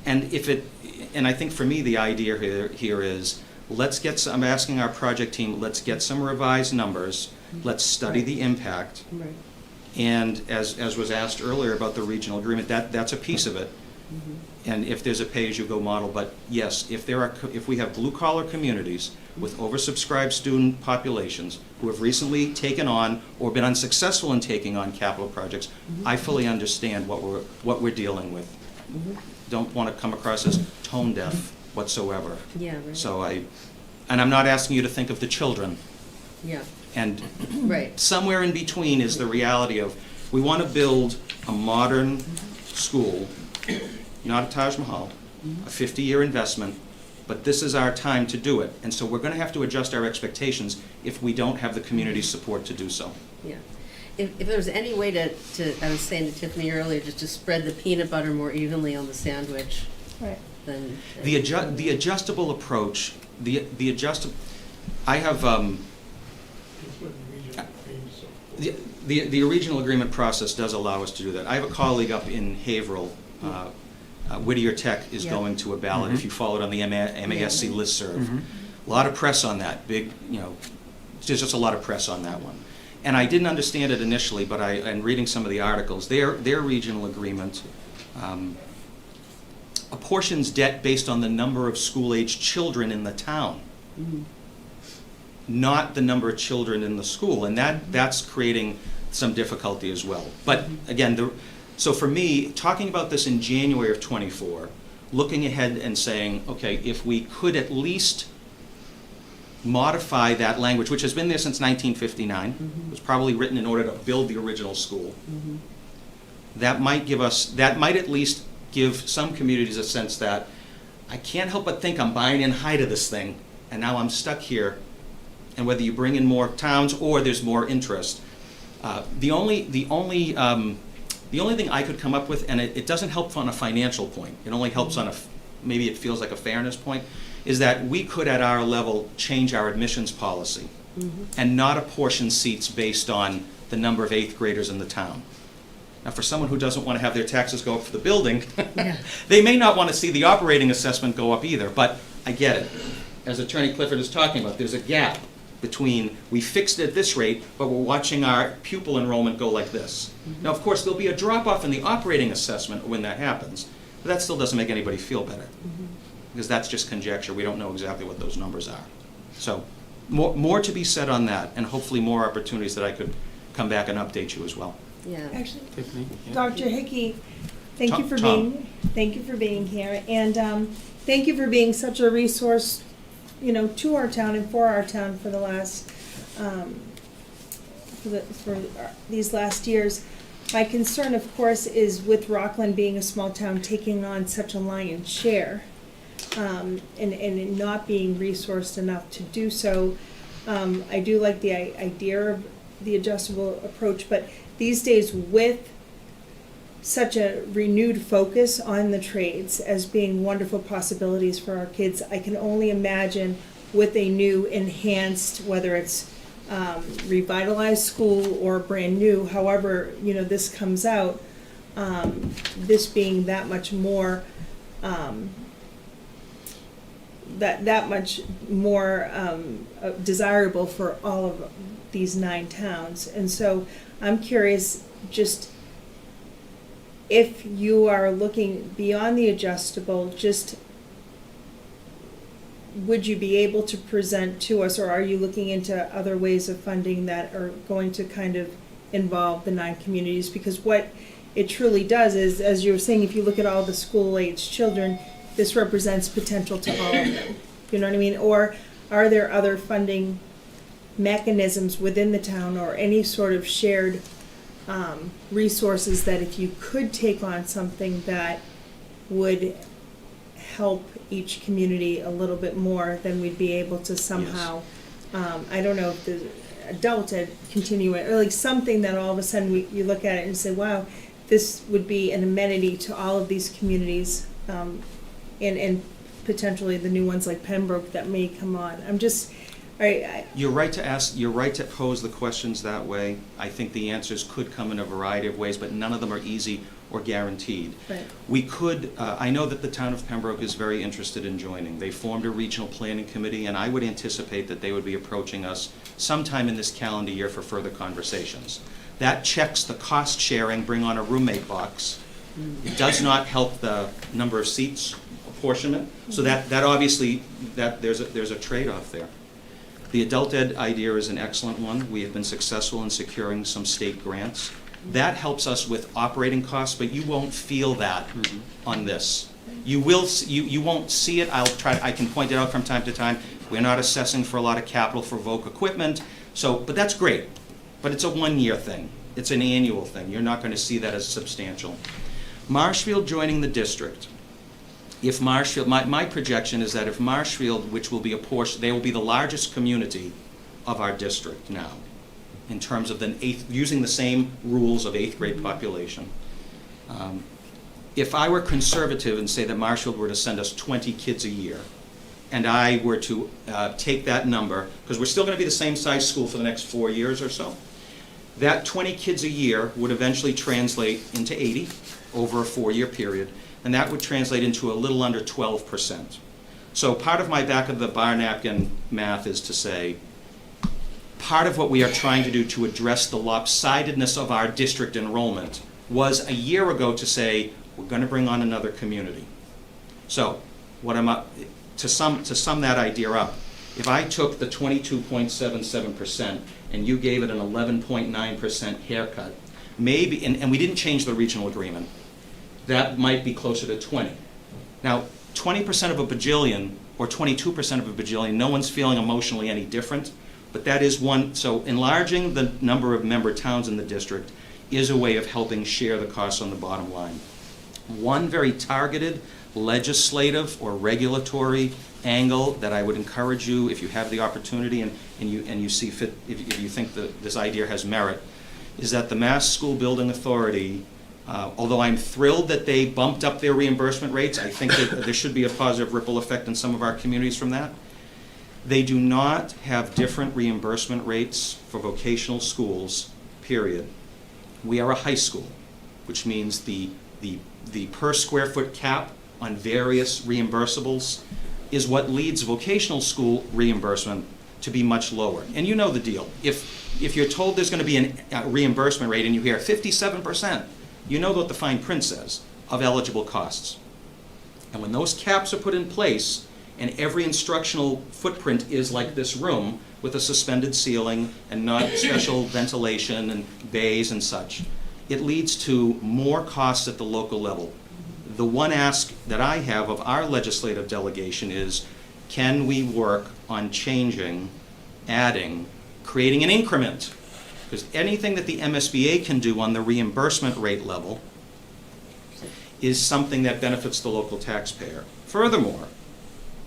and and I think for me, the idea here is, I'm asking our project team, let's get some revised numbers, let's study the impact, right, and as was asked earlier about the regional agreement, that's a piece of it. mm-hmm, And if there's a pay-as-you-go model, but yes, if we have blue-collar communities with oversubscribed student populations who have recently taken on or been unsuccessful in taking on capital projects, I fully understand what we're dealing with. mm-hmm, Don't want to come across as tone deaf whatsoever. yeah, right, So and I'm not asking you to think of the children. yeah, And right, somewhere in between is the reality of, we want to build a modern school, not a Taj Mahal, a 50-year investment, but this is our time to do it. And so we're going to have to adjust our expectations if we don't have the community support to do so. yeah. If there was any way to, I was saying to Tiffany earlier, just to spread the peanut butter more evenly on the sandwich, Right. then. The adjustable approach, I have, the regional agreement process does allow us to do that. I have a colleague up in Haverhill, Whittier Tech is Yeah. going to a ballot, if you follow it on the MASC listserv. A lot of press on that, big, you know, there's just a lot of press on that one. And I didn't understand it initially, but in reading some of the articles, their regional agreement apportions debt based on the number of school-age children in the town, Mhm. not the number of children in the school, and that's creating some difficulty as well. But again, so for me, talking about this in January of '24, looking ahead and saying, okay, if we could at least modify that language, which has been there since 1959, Mhm. was probably written in order to build the original school, Mhm. that might at least give some communities a sense that I can't help but think I'm buying in high to this thing, and now I'm stuck here. And whether you bring in more towns or there's more interest, the only thing I could come up with, and it doesn't help on a financial point, it only helps on maybe it feels like a fairness point, is that we could at our level change our admissions policy and not apportion seats based on the number of 8th graders in the town. Now, for someone who doesn't want to have their taxes go up for the building, Yeah. they may not want to see the operating assessment go up either, but I get it. As Attorney Clifford is talking about, there's a gap between, we fixed it at this rate, but we're watching our pupil enrollment go like this. Now, of course, there'll be a drop-off in the operating assessment when that happens, but that still doesn't make anybody feel better, because that's just conjecture. We don't know exactly what those numbers are. So, more to be said on that, and hopefully more opportunities that I could come back and update you as well. Yeah. Actually, Tiffany? Yeah. Dr. Hickey, thank you for Tom. being here, and thank you for being such a resource to our town and for our town for the last, these last years. My concern, of course, is with Rockland being a small town, taking on such a lion's share, and not being resourced enough to do so. I do like the idea of the adjustable approach, but these days with such a renewed focus on the trades as being wonderful possibilities for our kids, I can only imagine with a new enhanced, whether it's revitalized school or brand new, however, this comes out, this being that much more, that much more desirable for all of these 9 towns. And so I'm curious, just if you are looking beyond the adjustable, just would you be able to present to us, or are you looking into other ways of funding that are going to kind of involve the 9 communities? Because what it truly does is, as you were saying, if you look at all the school-aged children, this represents potential to all of them. You know what I mean? Or are there other funding mechanisms within the town or any sort of shared resources that if you could take on something that would help each community a little bit more, then we'd be able to somehow, I don't know if the adult ed continue it, or like something that all of a sudden you look at it and say, wow, this would be an amenity to all of these communities, and potentially the new ones like Pembroke that may come on. I'm just, You're right to ask, you're right to pose the questions that way. I think the answers could come in a variety of ways, but none of them are easy or guaranteed. Right. We could, I know that the town of Pembroke is very interested in joining. They formed a regional planning committee, and I would anticipate that they would be approaching us sometime in this calendar year for further conversations. That checks the cost sharing, bring on a roommate box. It does not help the number of seats apportionment, so that obviously, there's a trade-off there. The adult ed idea is an excellent one. We have been successful in securing some state grants. That helps us with operating costs, but you won't feel that on this. You will. You won't see it. I can point it out from time to time. We're not assessing for a lot of capital for Voc equipment. But that's great. But it's a one-year thing. It's an annual thing. You're not going to see that as substantial. Marshfield joining the district. If Marshfield, my projection is that if Marshfield, which will be a portion, they will be the largest community of our district now, in terms of using the same rules of 8th grade population. If I were conservative and say that Marshfield were to send us 20 kids a year, and I were to take that number, because we're still going to be the same size school for the next 4 years or so, that 20 kids a year would eventually translate into 80 over a 4-year period, and that would translate into a little under 12%. So part of my back of the bar napkin math is to say, part of what we are trying to do to address the lopsidedness of our district enrollment was a year ago to say, we're going to bring on another community. So what to sum that idea up, if I took the 22.77% and you gave it an 11.9% haircut, maybe, and we didn't change the regional agreement, that might be closer to 20. Now, 20% of a bajillion or 22% of a bajillion, no one's feeling emotionally any different, but that is one. So enlarging the number of member towns in the district is a way of helping share the costs on the bottom line. One very targeted legislative or regulatory angle that I would encourage you, if you have the opportunity and you see fit, if you think that this idea has merit, is that the Mass School Building Authority, although I'm thrilled that they bumped up their reimbursement rates, I think that there should be a positive ripple effect in some of our communities from that. They do not have different reimbursement rates for vocational schools, period. We are a high school, which means the per square foot cap on various reimbursables is what leads vocational school reimbursement to be much lower. And you know the deal. If you're told there's going to be a reimbursement rate and you hear 57%, you know what the fine print says of eligible costs. And when those caps are put in place and every instructional footprint is like this room with a suspended ceiling and not special ventilation and bays and such, it leads to more costs at the local level. The one ask that I have of our legislative delegation is, can we work on changing, adding, creating an increment? Because anything that the MSBA can do on the reimbursement rate level is something that benefits the local taxpayer. Furthermore,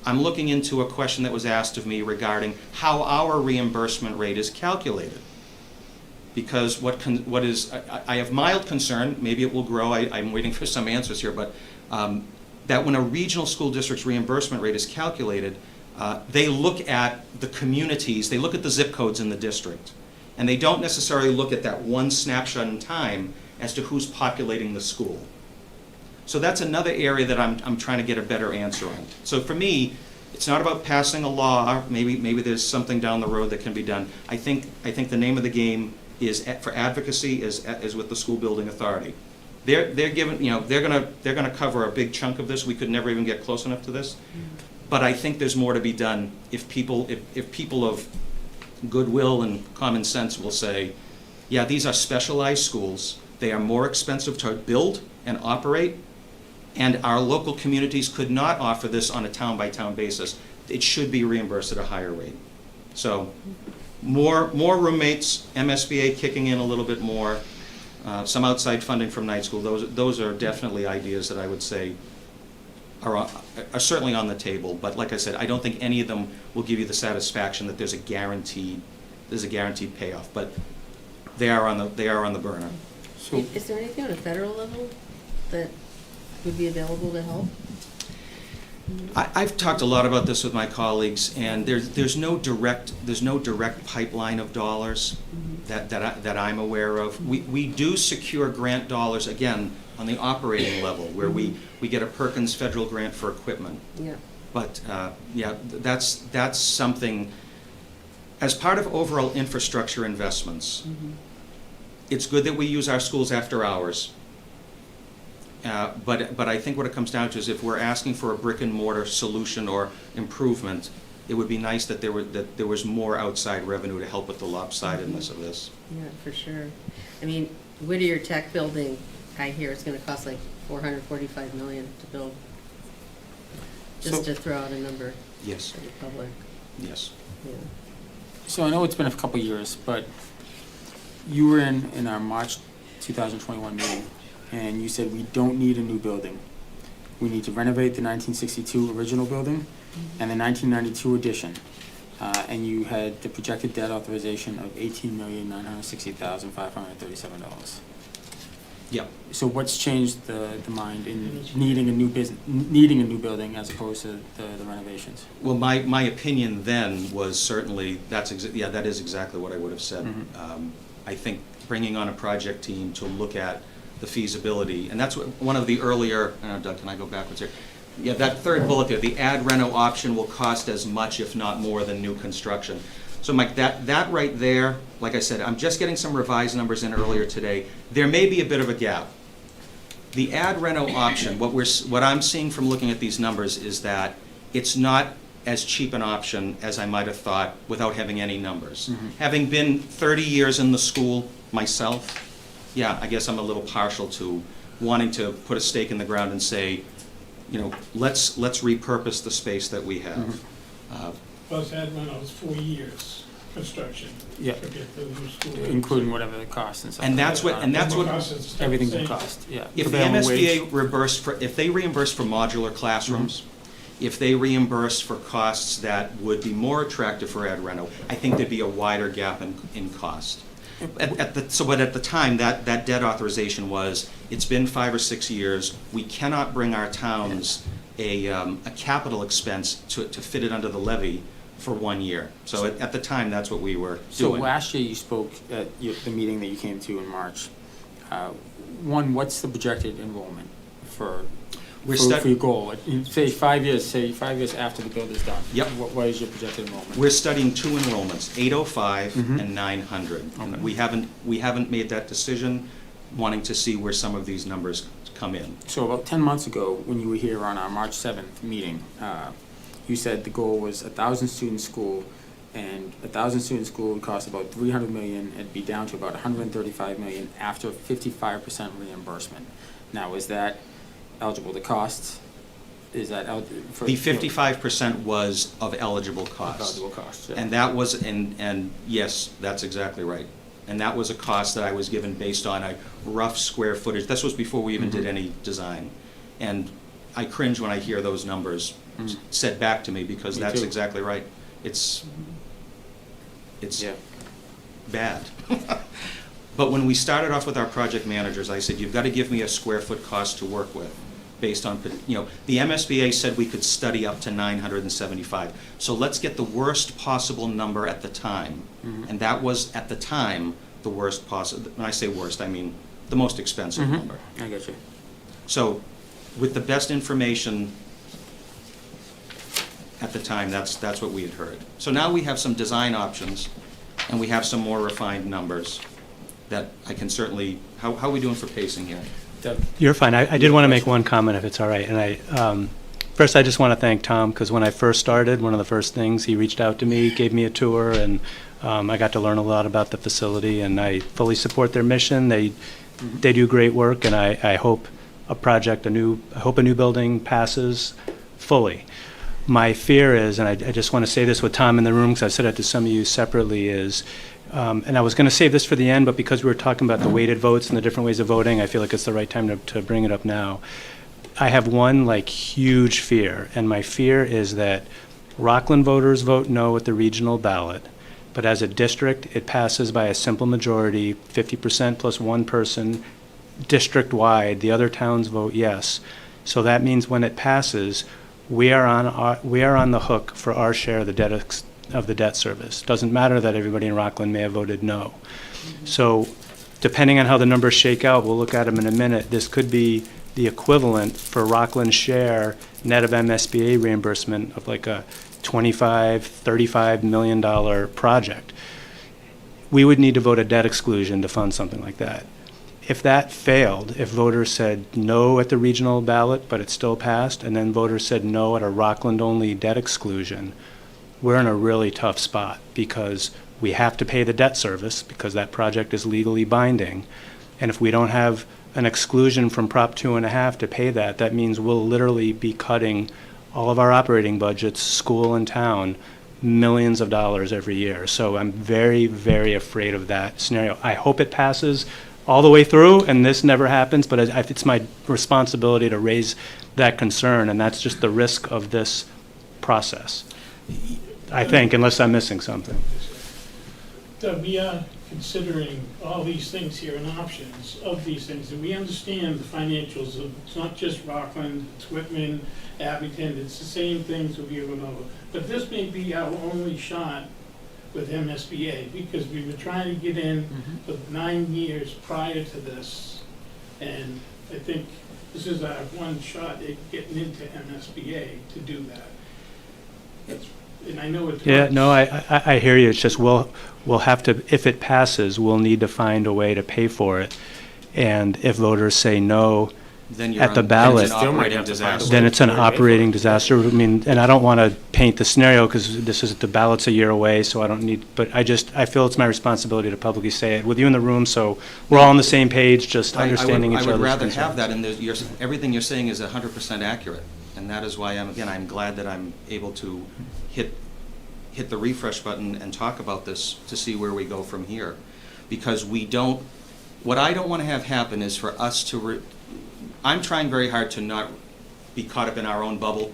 I'm looking into a question that was asked of me regarding how our reimbursement rate is calculated. Because I have mild concern, maybe it will grow, I'm waiting for some answers here, but that when a regional school district's reimbursement rate is calculated, they look at the communities, they look at the zip codes in the district, and they don't necessarily look at that one snapshot in time as to who's populating the school. So that's another area that I'm trying to get a better answer on. So for me, it's not about passing a law, maybe there's something down the road that can be done. I think the name of the game is for advocacy is with the school building authority. They're given, they're gonna cover a big chunk of this. We could never even get close enough to this. But I think there's more to be done if people of goodwill and common sense will say, yeah, these are specialized schools. They are more expensive to build and operate, and our local communities could not offer this on a town-by-town basis. It should be reimbursed at a higher rate. So more roommates, MSBA kicking in a little bit more, some outside funding from night school. Those are definitely ideas that I would say are certainly on the table. But like I said, I don't think any of them will give you the satisfaction that there's a guaranteed payoff. But they are on the burner. So, is there anything on a federal level that would be available to help? I've talked a lot about this with my colleagues, and there's no direct pipeline of dollars that I'm aware of. We do secure grant dollars again on the operating level, where we get a Perkins federal grant for equipment. Yeah. But that's something as part of overall infrastructure investments. It's good that we use our schools after hours. But I think what it comes down to is if we're asking for a brick and mortar solution or improvement, it would be nice that there was more outside revenue to help with the lopsidedness of this. Yeah, for sure. I mean, Whittier Tech building, I hear it's going to cost like $445 million to build. Just to throw out a number. Yes. For the public. Yes. Yeah. So I know it's been a couple of years, but you were in our March 2021 meeting, and you said we don't need a new building. We need to renovate the 1962 original building and the 1992 addition. And you had the projected debt authorization of $18,960,537. Yeah. So what's changed the mind in needing a new building as opposed to the renovations? Well, my opinion then was certainly that is exactly what I would have said. I think bringing on a project team to look at the feasibility, and that's what one of the earlier. Doug, can I go backwards here? Yeah, that third bullet there. The ad reno option will cost as much, if not more, than new construction. So, Mike, that right there, like I said, I'm just getting some revised numbers in earlier today. There may be a bit of a gap. The ad reno option, what I'm seeing from looking at these numbers is that it's not as cheap an option as I might have thought without having any numbers. Having been 30 years in the school myself, yeah, I guess I'm a little partial to wanting to put a stake in the ground and say, let's repurpose the space that we have. Plus ad rentals 4 years construction. Yeah. To get the new school. Including whatever the cost and stuff. And that's what everything's a cost. Yeah. If the MSBA if they reimburse for modular classrooms, if they reimburse for costs that would be more attractive for ad reno, I think there'd be a wider gap in cost. But at the time, that debt authorization was, it's been 5 or 6 years. We cannot bring our towns a capital expense to fit it under the levy for 1 year. So at the time, that's what we were doing. So last year you spoke at the meeting that you came to in March. What's the projected enrollment for your goal? Say 5 years after the build is done. Yep. What is your projected enrollment? We're studying 2 enrollments, 805 and 900. Okay. We haven't made that decision, wanting to see where some of these numbers come in. So about 10 months ago, when you were here on our March 7th meeting, you said the goal was 1,000 student school, and 1,000 student school would cost about $300 million. It'd be down to about $135 million after 55% reimbursement. Now, is that eligible to costs? is that out for? The 55% was of eligible costs. Eligible costs, yeah. And that was, and yes, that's exactly right. And that was a cost that I was given based on a rough square footage. This was before we even did any design. And I cringe when I hear those numbers said back to me, because Me that's too. exactly right. It's Yeah. bad. But when we started off with our project managers, I said, you've got to give me a square foot cost to work with based on, the MSBA said we could study up to 975. So let's get the worst possible number at the time. And that was, at the time, the worst possible. When I say worst, I mean the most expensive number. I get you. So with the best information at the time, that's what we had heard. So now we have some design options, and we have some more refined numbers that I can certainly, how are we doing for pacing here? You're fine. I did want to make one comment, if it's all right. And first, I just want to thank Tom, because when I first started, one of the first things, he reached out to me, gave me a tour, and I got to learn a lot about the facility, and I fully support their mission. They do great work, and I hope a new building passes fully. My fear is, and I just want to say this with Tom in the room, because I've said it to some of you separately, is, and I was going to save this for the end, but because we were talking about the weighted votes and the different ways of voting, I feel like it's the right time to bring it up now. I have one huge fear, and my fear is that Rockland voters vote no at the regional ballot, but as a district, it passes by a simple majority, 50% plus one person, district-wide. The other towns vote yes. So that means when it passes, we are on the hook for our share of the debt service. Doesn't matter that everybody in Rockland may have voted no. So depending on how the numbers shake out, we'll look at them in a minute, this could be the equivalent for Rockland's share net of MSBA reimbursement of like a $25, $35 million project. We would need to vote a debt exclusion to fund something like that. If that failed, if voters said no at the regional ballot, but it still passed, and then voters said no at a Rockland-only debt exclusion, we're in a really tough spot, because we have to pay the debt service because that project is legally binding. And if we don't have an exclusion from Prop 2.5 to pay that, that means we'll literally be cutting all of our operating budgets, school and town, millions of dollars every year. So I'm very, very afraid of that scenario. I hope it passes all the way through and this never happens, but it's my responsibility to raise that concern, and that's just the risk of this process, I think, unless I'm missing something. We are considering all these things here and options of these things, and we understand the financials of, it's not just Rockland, it's Whitman, Abington, it's the same things that we're going over. But this may be our only shot with MSBA, because we were trying to get in for 9 years prior to this, and I think this is our one shot at getting into MSBA to do that. And I know it's Yeah, no, I hear you. It's just we'll have to, if it passes, we'll need to find a way to pay for it. And if voters say no Then you're at the on- ballot, then it's an operating disaster. then it's an operating disaster. I mean, and I don't want to paint the scenario because the ballot's a year away, so I don't need, but I feel it's my responsibility to publicly say it with you in the room, so we're all on the same page, just understanding each other's I would rather concerns. have that, and everything you're saying is 100% accurate. And that is why, I'm glad that I'm able to hit the refresh button and talk about this to see where we go from here. Because what I don't want to have happen is for us to, I'm trying very hard to not be caught up in our own bubble.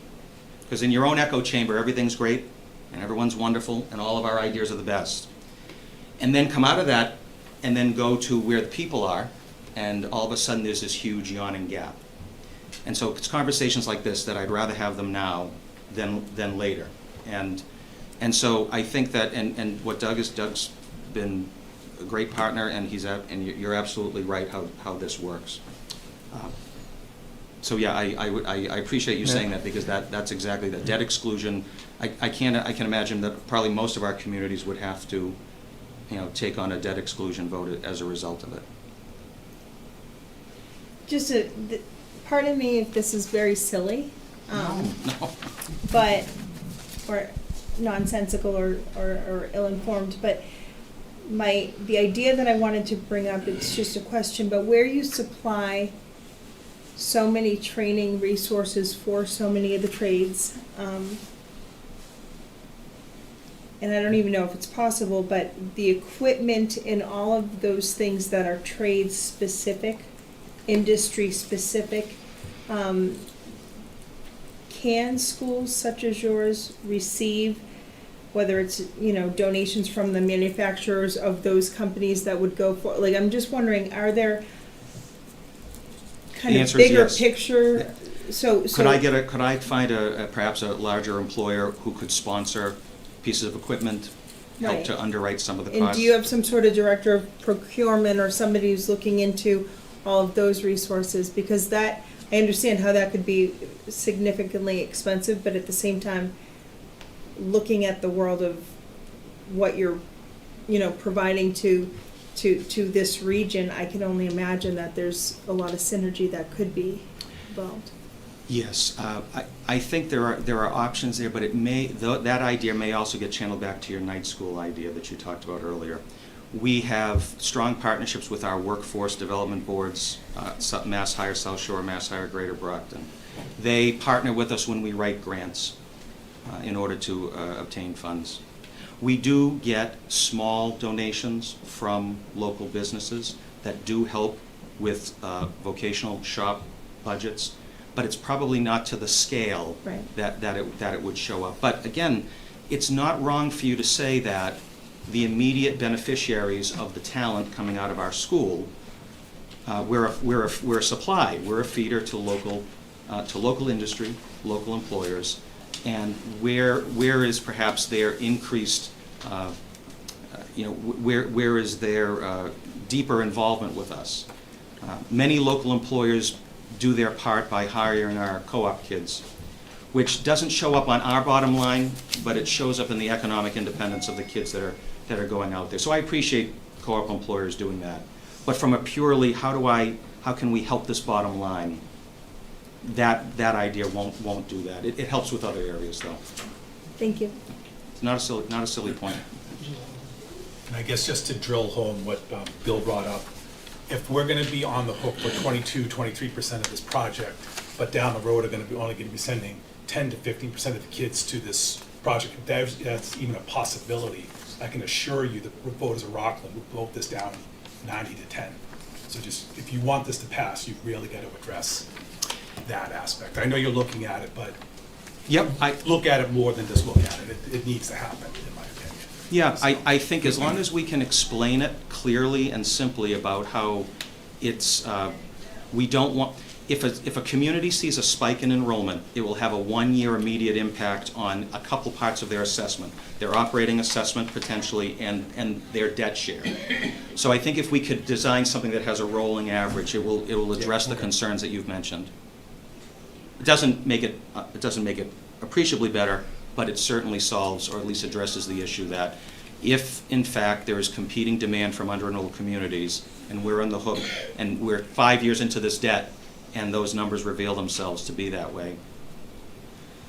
Because in your own echo chamber, everything's great, and everyone's wonderful, and all of our ideas are the best. And then come out of that, and then go to where the people are, and all of a sudden there's this huge yawning gap. And so it's conversations like this that I'd rather have them now than later. And so I think that, and what Doug's been a great partner, and you're absolutely right how this works. So yeah, I appreciate you saying that, because that's exactly the debt exclusion. I can imagine that probably most of our communities would have to, take on a debt exclusion vote as a result of it. Just pardon me if this is very silly, No. but, or nonsensical or ill-informed, but the idea that I wanted to bring up, it's just a question, but where you supply so many training resources for so many of the trades. And I don't even know if it's possible, but the equipment in all of those things that are trade specific, industry specific, can schools such as yours receive, whether it's, you know, donations from the manufacturers of those companies that would go for, like, I'm just wondering, are there kind The of answer is bigger yes. picture? So Could I find perhaps a larger employer who could sponsor pieces of equipment, help Right. to underwrite some of the And costs? do you have some sort of director of procurement or somebody who's looking into all of those resources? Because that, I understand how that could be significantly expensive, but at the same time, looking at the world of what you're, you know, providing to this region, I can only imagine that there's a lot of synergy that could be involved. Yes, I think there are options there, but that idea may also get channeled back to your night school idea that you talked about earlier. We have strong partnerships with our workforce development boards, Mass Hire South Shore, Mass Hire Greater Brockton. They partner with us when we write grants in order to obtain funds. We do get small donations from local businesses that do help with vocational shop budgets, but it's probably not to the scale Right. that it would show up. But again, it's not wrong for you to say that the immediate beneficiaries of the talent coming out of our school, we're a supply, we're a feeder to local industry, local employers, and where is perhaps their increased, where is their deeper involvement with us? Many local employers do their part by hiring our co-op kids, which doesn't show up on our bottom line, but it shows up in the economic independence of the kids that are going out there. So I appreciate co-op employers doing that. But from a purely how can we help this bottom line, that idea won't do that. It helps with other areas though. Thank you. It's not a silly point. And I guess just to drill home what Bill brought up, if we're gonna be on the hook for 23% of this project, but down the road are only gonna be sending 10 to 15% of the kids to this project, that's even a possibility. I can assure you the voters of Rockland will vote this down 90 to 10. So just, if you want this to pass, you've really got to address that aspect. I know you're looking at it, but Yep, look at it more than just look at it. It needs to happen, in my opinion. Yeah, I think as long as we can explain it clearly and simply about how it's, we don't want, if a community sees a spike in enrollment, it will have a one-year immediate impact on a couple parts of their assessment, their operating assessment potentially, and their debt share. So I think if we could design something that has a rolling average, it will address the concerns that you've mentioned. It doesn't make it appreciably better, but it certainly solves, or at least addresses the issue that if, in fact, there is competing demand from under-enrolled communities, and we're on the hook, and we're 5 years into this debt, and those numbers reveal themselves to be that way,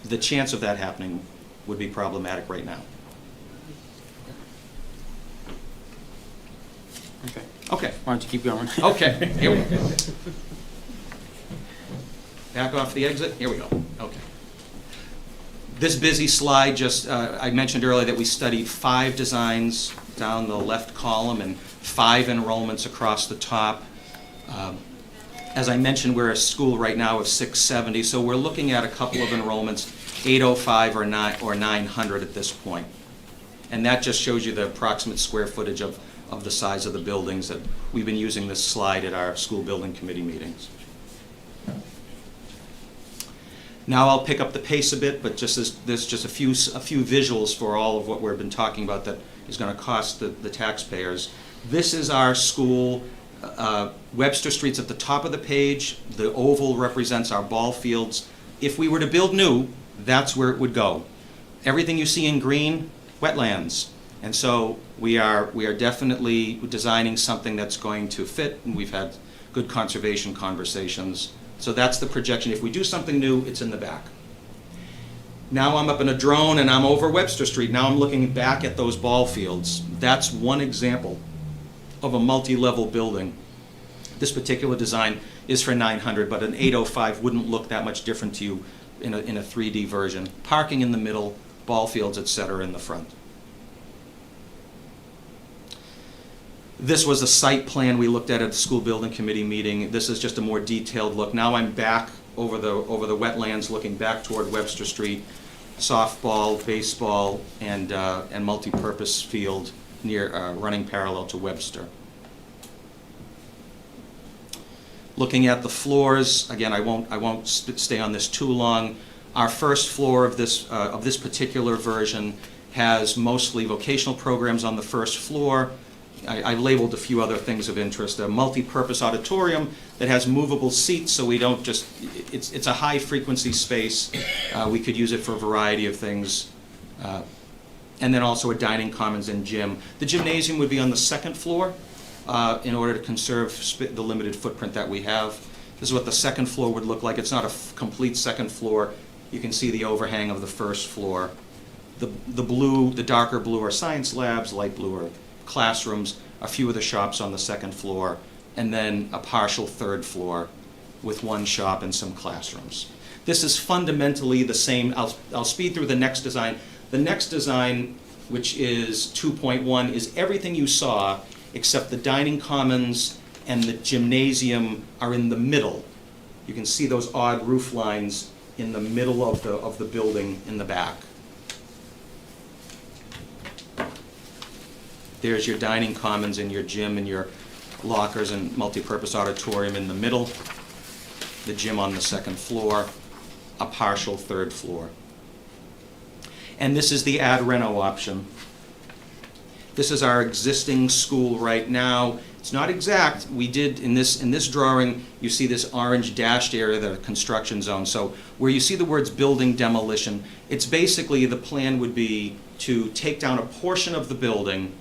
the chance of that happening would be problematic right now. Okay. Okay. Why don't you keep going? Okay, here we go. Back off the exit, here we go, okay. This busy slide just, I mentioned earlier that we studied 5 designs down the left column and 5 enrollments across the top. As I mentioned, we're a school right now of 670, so we're looking at a couple of enrollments, 805 or 900 at this point. And that just shows you the approximate square footage of the size of the buildings that we've been using this slide at our school building committee meetings. Now I'll pick up the pace a bit, but there's just a few visuals for all of what we've been talking about that is going to cost the taxpayers. This is our school. Webster Street's at the top of the page. The oval represents our ball fields. If we were to build new, that's where it would go. Everything you see in green, wetlands. And so we are definitely designing something that's going to fit, and we've had good conservation conversations. So that's the projection. If we do something new, it's in the back. Now I'm up in a drone and I'm over Webster Street. Now I'm looking back at those ball fields. That's one example of a multi-level building. This particular design is for 900, but an 805 wouldn't look that much different to you in a 3D version. Parking in the middle, ball fields, et cetera, in the front. This was a site plan we looked at the school building committee meeting. This is just a more detailed look. Now I'm back over the wetlands, looking back toward Webster Street, softball, baseball, and multi-purpose field near running parallel to Webster. Looking at the floors, again, I won't stay on this too long. Our first floor of this particular version has mostly vocational programs on the first floor. I labeled a few other things of interest. A multi-purpose auditorium that has movable seats, so we don't just, it's a high-frequency space. We could use it for a variety of things. And then also a dining commons and gym. The gymnasium would be on the second floor in order to conserve the limited footprint that we have. This is what the second floor would look like. It's not a complete second floor. You can see the overhang of the first floor. The darker blue are science labs, light blue are classrooms, a few of the shops on the second floor, and then a partial third floor with one shop and some classrooms. This is fundamentally the same. I'll speed through the next design. The next design, which is 2.1, is everything you saw except the dining commons and the gymnasium are in the middle. You can see those odd roof lines in the middle of the building in the back. There's your dining commons and your gym and your lockers and multi-purpose auditorium in the middle, the gym on the second floor, a partial third floor. And this is the add reno option. This is our existing school right now. It's not exact. We did, in this drawing, you see this orange dashed area, the construction zone. So where you see the words building demolition, it's basically the plan would be to take down a portion of the building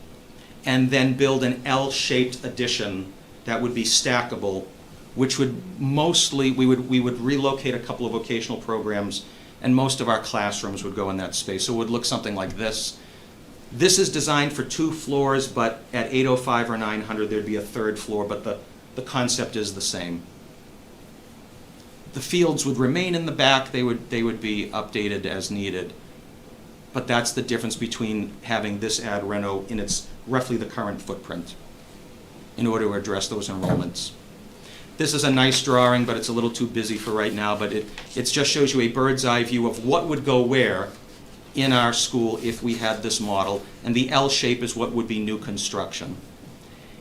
and then build an L-shaped addition that would be stackable, which would mostly, we would relocate a couple of vocational programs, and most of our classrooms would go in that space. So it would look something like this. This is designed for 2 floors, but at 805 or 900 there'd be a third floor, but the concept is the same. The fields would remain in the back. They would be updated as needed. But that's the difference between having this ad reno in its roughly the current footprint in order to address those enrollments. This is a nice drawing, but it's a little too busy for right now, but it just shows you a bird's eye view of what would go where in our school if we had this model, and the L shape is what would be new construction.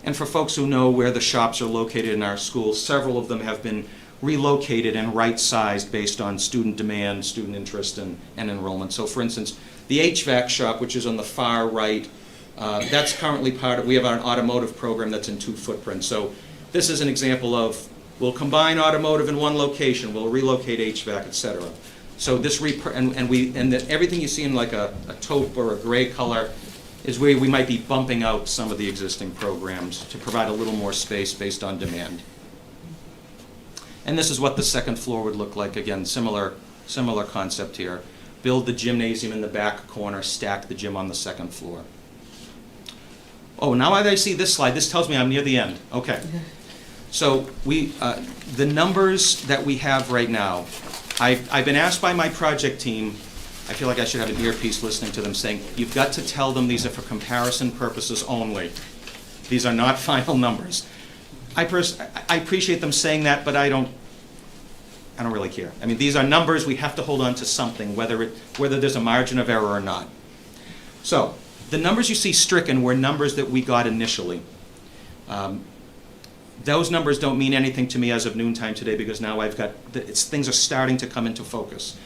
And for folks who know where the shops are located in our school, several of them have been relocated and right-sized based on student demand, student interest, and enrollment. So for instance, the HVAC shop, which is on the far right, that's currently part of, we have an automotive program that's in 2 footprints. So this is an example of, we'll combine automotive in one location, we'll relocate HVAC, et cetera. So this, everything you see in like a taupe or a gray color is where we might be bumping out some of the existing programs to provide a little more space based on demand. And this is what the second floor would look like. Again, similar concept here. Build the gymnasium in the back corner, stack the gym on the second floor. Oh, now I see this slide. This tells me I'm near the end. Okay. So the numbers that we have right now, I've been asked by my project team, I feel like I should have an earpiece listening to them saying, you've got to tell them these are for comparison purposes only. These are not final numbers. I appreciate them saying that, but I don't really care. I mean, these are numbers. We have to hold on to something, whether there's a margin of error or not. So the numbers you see stricken were numbers that we got initially. Those numbers don't mean anything to me as of noontime today because now I've got, things are starting to come into focus.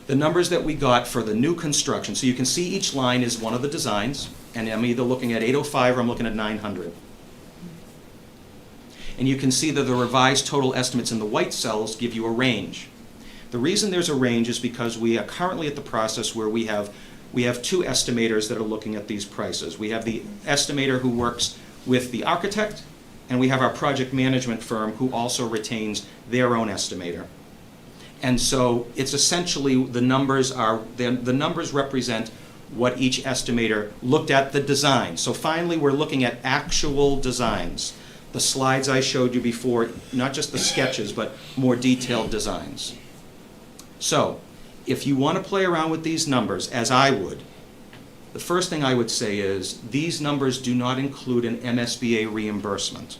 The numbers that we got for the new construction, so you can see each line is one of the designs, and I'm either looking at 805 or I'm looking at 900. And you can see that the revised total estimates in the white cells give you a range. The reason there's a range is because we are currently at the process where we have 2 estimators that are looking at these prices. We have the estimator who works with the architect, and we have our project management firm who also retains their own estimator. And so it's essentially the numbers represent what each estimator looked at the design. So finally we're looking at actual designs. the slides I showed you before, not just the sketches, but more detailed designs. So, if you want to play around with these numbers, as I would, the first thing I would say is these numbers do not include an MSBA reimbursement.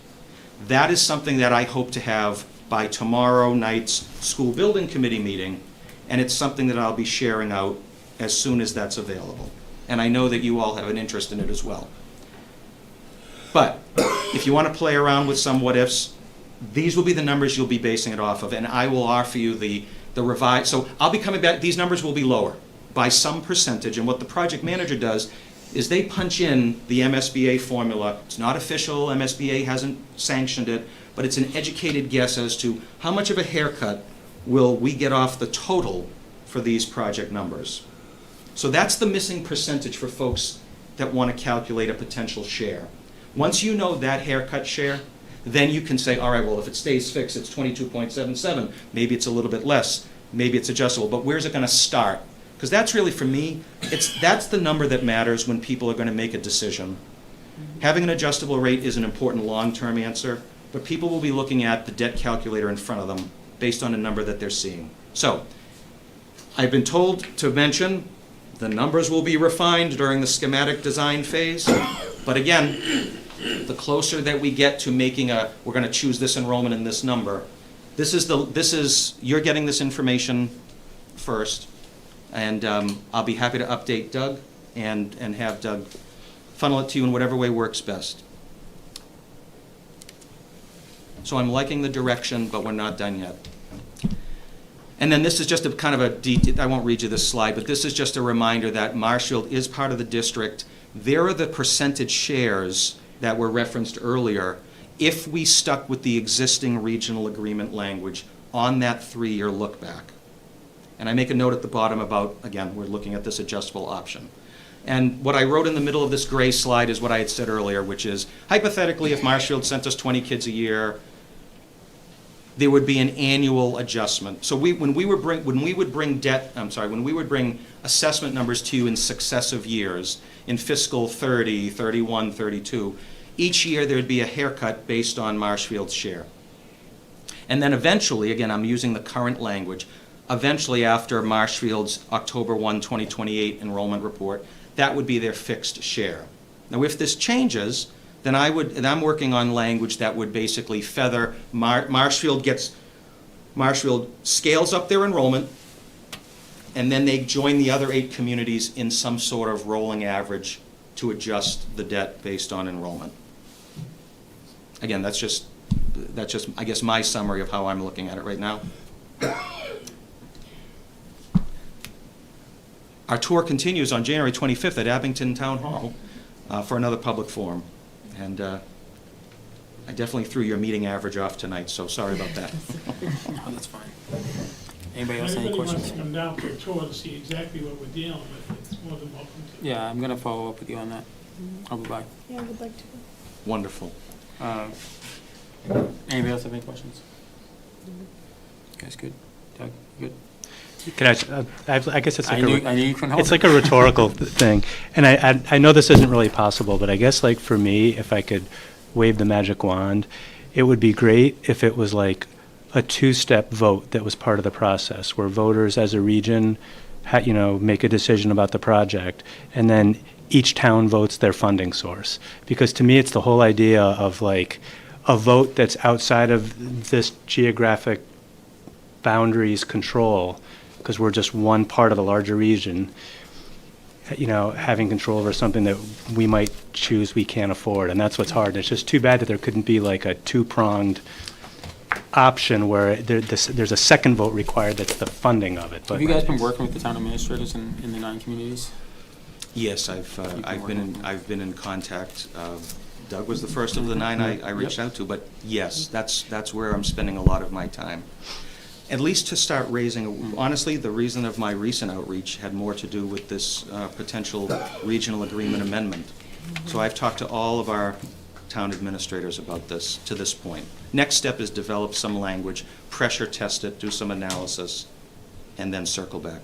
That is something that I hope to have by tomorrow night's school building committee meeting, and it's something that I'll be sharing out as soon as that's available. And I know that you all have an interest in it as well. But if you want to play around with some what ifs, these will be the numbers you'll be basing it off of, and I will offer you the revised. So I'll be coming back, these numbers will be lower by some percentage, and what the project manager does is they punch in the MSBA formula. It's not official, MSBA hasn't sanctioned it, but it's an educated guess as to how much of a haircut will we get off the total for these project numbers. So that's the missing percentage for folks that want to calculate a potential share. Once you know that haircut share, then you can say, all right, well, if it stays fixed, it's 22.77. Maybe it's a little bit less. Maybe it's adjustable. But where's it going to start? Because that's really, for me, that's the number that matters when people are going to make a decision. Having an adjustable rate is an important long-term answer, but people will be looking at the debt calculator in front of them based on a number that they're seeing. So, I've been told to mention the numbers will be refined during the schematic design phase, but again, the closer that we get to making we're going to choose this enrollment and this number, you're getting this information first, and I'll be happy to update Doug and have Doug funnel it to you in whatever way works best. So I'm liking the direction, but we're not done yet. And then this is just a kind of a detail, I won't read you this slide, but this is just a reminder that Marshfield is part of the district. There are the percentage shares that were referenced earlier if we stuck with the existing regional agreement language on that 3-year look back. And I make a note at the bottom about, again, we're looking at this adjustable option. And what I wrote in the middle of this gray slide is what I had said earlier, which is, hypothetically, if Marshfield sent us 20 kids a year, there would be an annual adjustment. So when we would bring assessment numbers to you in successive years, in fiscal 30, 31, 32, each year there would be a haircut based on Marshfield's share. And then eventually, again, I'm using the current language, eventually after Marshfield's October 1, 2028 enrollment report, that would be their fixed share. Now, if this changes, then I'm working on language that would basically feather Marshfield scales up their enrollment, and then they join the other 8 communities in some sort of rolling average to adjust the debt based on enrollment. Again, that's just I guess my summary of how I'm looking at it right now. Our tour continues on January 25th at Abington Town Hall for another public forum. And I definitely threw your meeting average off tonight, so sorry about that. No, that's fine. Anybody else have any questions? If anybody wants to come down for a tour to see exactly what we're dealing with, it's more than welcome to. Yeah, I'm going to follow up with you on that. I'll be by. Yeah, I would like to. Wonderful. Anybody else have any questions? Guys, good. Doug, good. Can I guess it's like I knew you couldn't hold it's it. like a rhetorical thing, and I know this isn't really possible, but I guess like for me, if I could wave the magic wand, it would be great if it was like a 2-step vote that was part of the process, where voters as a region, make a decision about the project, and then each town votes their funding source. Because to me, it's the whole idea of like a vote that's outside of this geographic boundaries control, because we're just one part of the larger region, having control over something that we might choose we can't afford, and that's what's hard. And it's just too bad that there couldn't be like a 2-pronged option where there's a second vote required that's the funding of it. But have you guys been working with the town administrators in the 9 communities? Yes, I've been in contact. Doug was the first of the 9 I reached out to, but yes, that's where I'm spending a lot of my time. At least to start raising, honestly, the reason of my recent outreach had more to do with this potential regional agreement amendment. So I've talked to all of our town administrators about this to this point. Next step is develop some language, pressure test it, do some analysis, and then circle back.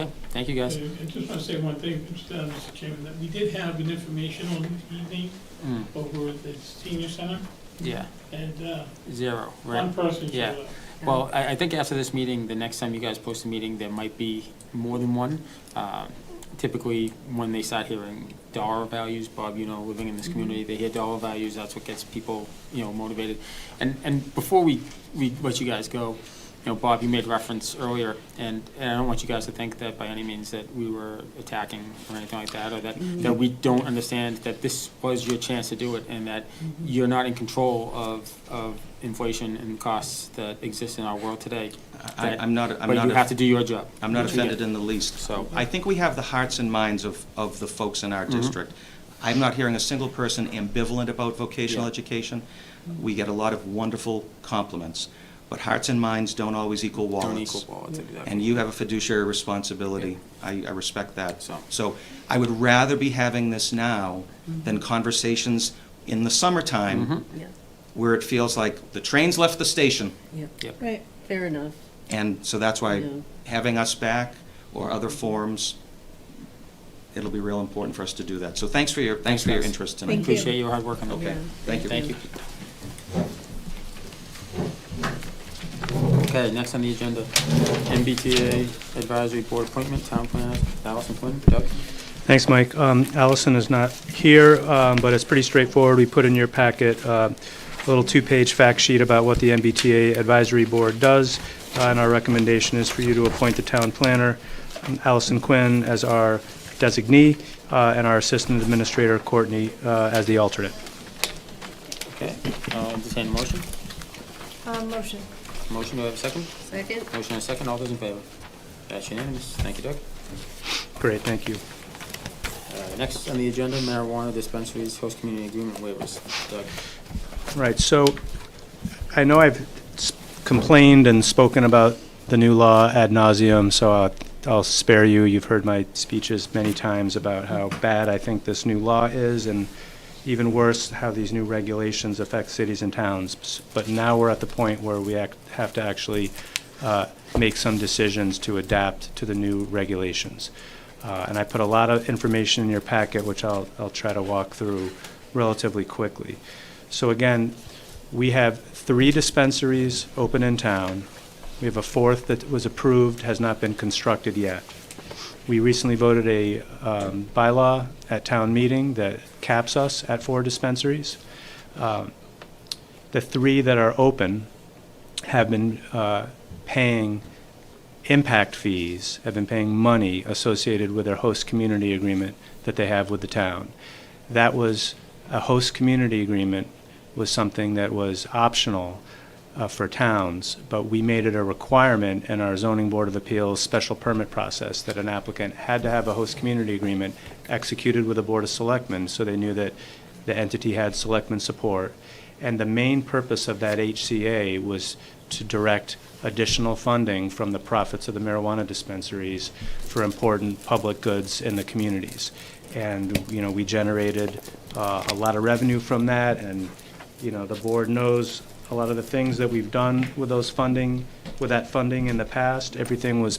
Okay, thank you, guys. I just want to say one thing, Mr. Chairman, that we did have an informational evening Mm, over at the senior center, yeah, and 0, right? one person Yeah. showed up. Well, I think after this meeting, the next time you guys post a meeting, there might be more than one. Typically, when they start hearing dollar values, Bob, you know, living in this community, they hear dollar values, that's what gets people, you know, motivated. And before we let you guys go, you know, Bob, you made reference earlier, and I don't want you guys to think that by any means that we were attacking or anything like that, or that we don't understand that this was your chance to do it, and that you're not in control of inflation and costs that exist in our world today. I'm not. But you have to do your job. I'm not which we offended get. in the least. So- I think we have the hearts and minds of the folks in our district. I'm not hearing a single person ambivalent about vocational Yeah. education. We get a lot of wonderful compliments, but hearts and minds don't always equal wallets. Don't equal wallets, exactly. And you have a fiduciary responsibility. I respect that. So- So I would rather be having this now than conversations in the summertime Yeah, where it feels like the train's left the station. Right. fair enough. And so that's why Yeah. having us back or other forums, it'll be real important for us to do that. So thanks for your guys. interest tonight. Thank you. Appreciate your hard work on it. Okay, Yeah. thank you. Thank you. Okay, next on the agenda, MBTA Advisory Board appointment, Town Planner, Allison Quinn. Doug? Thanks, Mike. Allison is not here, but it's pretty straightforward. We put in your packet a little 2-page fact sheet about what the MBTA Advisory Board does, and our recommendation is for you to appoint the town planner, Allison Quinn, as our designee, and our assistant administrator, Courtney, as the alternate. Okay, entertain a motion. Motion. Motion, do I have a second? Second? Motion and a second, all those in favor? That's unanimous. Thank you, Doug. Great, thank you. Next on the agenda, marijuana dispensaries, host community agreement waivers. Doug? Right, so I know I've complained and spoken about the new law ad nauseum, so I'll spare you. You've heard my speeches many times about how bad I think this new law is, and even worse, how these new regulations affect cities and towns. But now we're at the point where we have to actually make some decisions to adapt to the new regulations. And I put a lot of information in your packet, which I'll try to walk through relatively quickly. So again, we have 3 dispensaries open in town. We have a 4th that was approved, has not been constructed yet. We recently voted a bylaw at town meeting that caps us at 4 dispensaries. The 3 that are open have been paying impact fees, have been paying money associated with their host community agreement that they have with the town. That was a host community agreement was something that was optional for towns, but we made it a requirement in our zoning board of appeals special permit process that an applicant had to have a host community agreement executed with a board of selectmen, so they knew that the entity had selectmen support. And the main purpose of that HCA was to direct additional funding from the profits of the marijuana dispensaries for important public goods in the communities. And, you know, we generated a lot of revenue from that, and, you know, the board knows a lot of the things that we've done with those funding, with that funding in the past. Everything was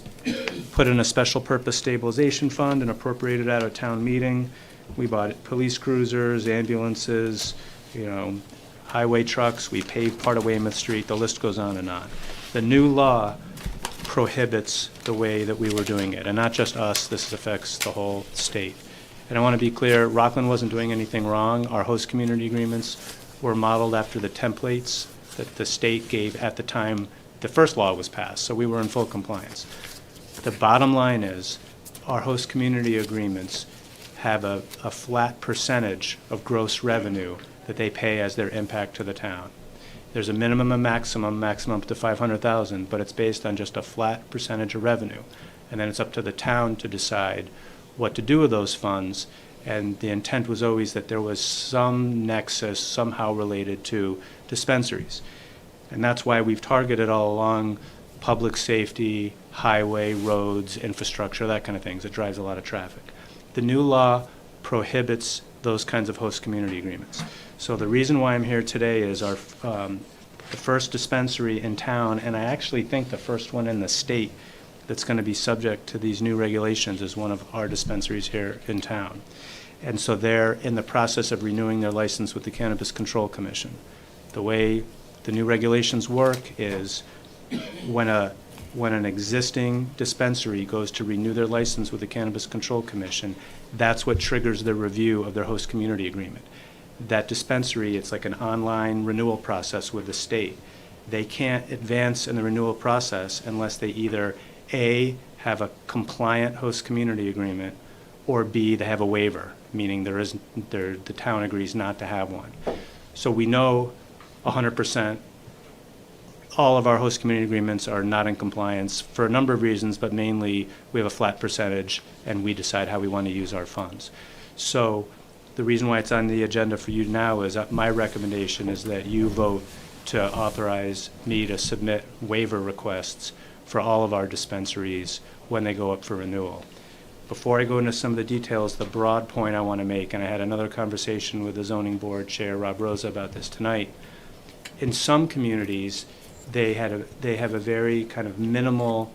put in a special purpose stabilization fund and appropriated at a town meeting. We bought police cruisers, ambulances, you know, highway trucks. We paved part of Weymouth Street. The list goes on and on. The new law prohibits the way that we were doing it, and not just us. This affects the whole state. And I want to be clear, Rockland wasn't doing anything wrong. Our host community agreements were modeled after the templates that the state gave at the time the first law was passed, so we were in full compliance. The bottom line is, our host community agreements have a flat percentage of gross revenue that they pay as their impact to the town. There's a minimum and maximum up to $500,000, but it's based on just a flat percentage of revenue. And then it's up to the town to decide what to do with those funds. And the intent was always that there was some nexus somehow related to dispensaries. And that's why we've targeted all along public safety, highway, roads, infrastructure, that kind of things. It drives a lot of traffic. The new law prohibits those kinds of host community agreements. So the reason why I'm here today is our the first dispensary in town, and I actually think the first one in the state, that's going to be subject to these new regulations is one of our dispensaries here in town. And so they're in the process of renewing their license with the Cannabis Control Commission. The way the new regulations work is when an existing dispensary goes to renew their license with the Cannabis Control Commission, that's what triggers the review of their host community agreement. That dispensary, it's like an online renewal process with the state. They can't advance in the renewal process unless they either A, have a compliant host community agreement, or B, they have a waiver, meaning the town agrees not to have one. So we know 100% all of our host community agreements are not in compliance for a number of reasons, but mainly we have a flat percentage and we decide how we want to use our funds. So the reason why it's on the agenda for you now is my recommendation is that you vote to authorize me to submit waiver requests for all of our dispensaries when they go up for renewal. Before I go into some of the details, the broad point I want to make, and I had another conversation with the zoning board chair, Rob Rosa, about this tonight. In some communities, they have a very kind of minimal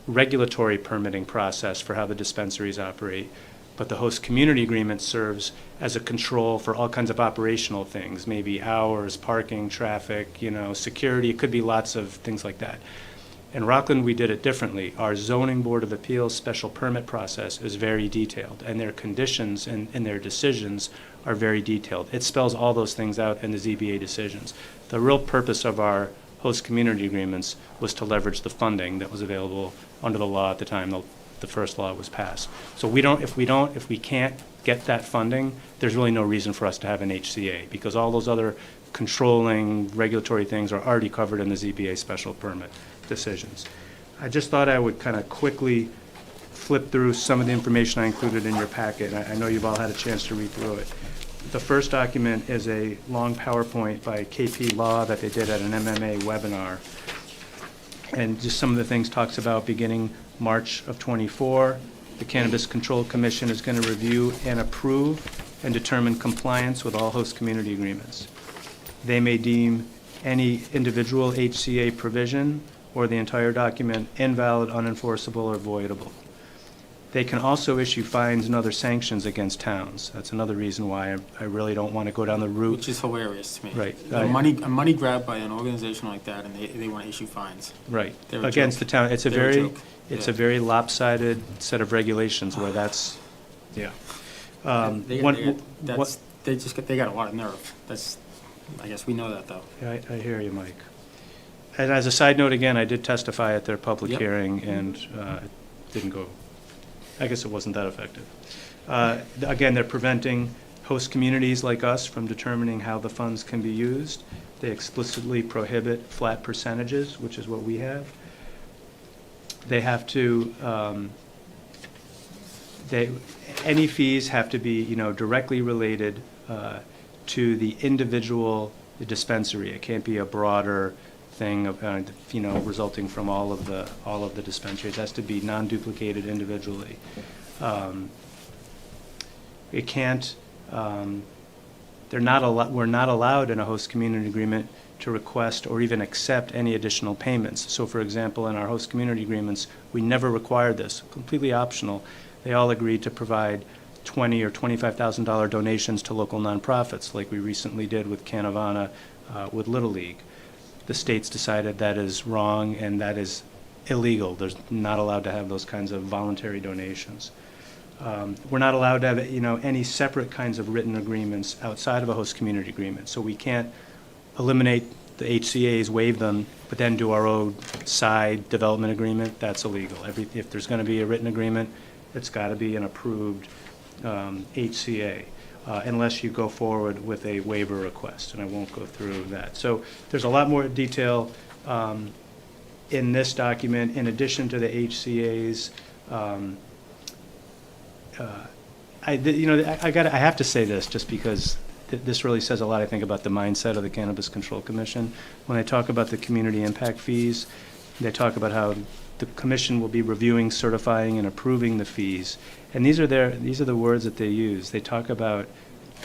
regulatory permitting process for how the dispensaries operate, but the host community agreement serves as a control for all kinds of operational things, maybe hours, parking, traffic, security. It could be lots of things like that. In Rockland, we did it differently. Our zoning board of appeals special permit process is very detailed, and their conditions and their decisions are very detailed. It spells all those things out in the ZBA decisions. The real purpose of our host community agreements was to leverage the funding that was available under the law at the time the first law was passed. So if we can't get that funding, there's really no reason for us to have an HCA, because all those other controlling regulatory things are already covered in the ZBA special permit decisions. I just thought I would kind of quickly flip through some of the information I included in your packet. I know you've all had a chance to read through it. The first document is a long PowerPoint by KP Law that they did at an MMA webinar. And just some of the things talks about beginning March of '24, the Cannabis Control Commission is going to review and approve and determine compliance with all host community agreements. They may deem any individual HCA provision or the entire document invalid, unenforceable, or voidable. They can also issue fines and other sanctions against towns. That's another reason why I really don't want to go down the route. Which is hilarious to me. Right. A money grab by an organization like that, and they want to issue fines. Right. They're a Against joke. the town. It's a They're a very, joke. it's Yeah. a very lopsided set of regulations where that's, yeah. They got a lot of nerve. I guess we know that, though. Yeah, I hear you, Mike. And as a side note, again, I did testify at their public Yep. hearing, and it didn't go, I guess it wasn't that effective. Again, they're preventing host communities like us from determining how the funds can be used. They explicitly prohibit flat percentages, which is what we have. They have to, any fees have to be, directly related to the individual dispensary. It can't be a broader thing of, resulting from all of the dispensaries. It has to be non-duplicated individually. It can't. We're not allowed in a host community agreement to request or even accept any additional payments. So, for example, in our host community agreements, we never required this. Completely optional. They all agreed to provide $20,000 or $25,000 donations to local nonprofits, like we recently did with Canavana with Little League. The states decided that is wrong and that is illegal. There's not allowed to have those kinds of voluntary donations. We're not allowed to have, any separate kinds of written agreements outside of a host community agreement. So we can't eliminate the HCAs, waive them, but then do our own side development agreement. That's illegal. If there's going to be a written agreement, it's got to be an approved HCA, unless you go forward with a waiver request, and I won't go through that. So there's a lot more detail in this document. In addition to the HCAs, I have to say this just because this really says a lot, I think, about the mindset of the Cannabis Control Commission. When they talk about the community impact fees, they talk about how the commission will be reviewing, certifying, and approving the fees. And these are the words that they use. They talk about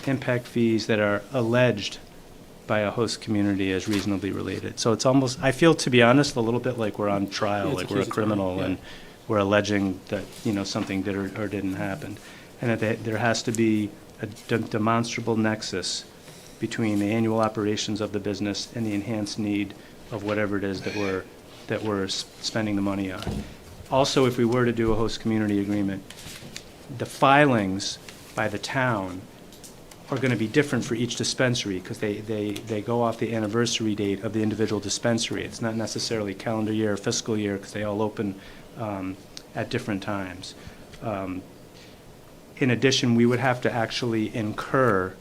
impact fees that are alleged by a host community as reasonably related. So it's almost, I feel, to be honest, a little bit like we're on trial, It's like we're a accusatory, criminal, yeah. and we're alleging that, something did or didn't happen. And that there has to be a demonstrable nexus between the annual operations of the business and the enhanced need of whatever it is that we're spending the money on. Also, if we were to do a host community agreement, the filings by the town are going to be different for each dispensary because they go off the anniversary date of the individual dispensary. It's not necessarily calendar year or fiscal year because they all open at different times. In addition, we would have to actually incur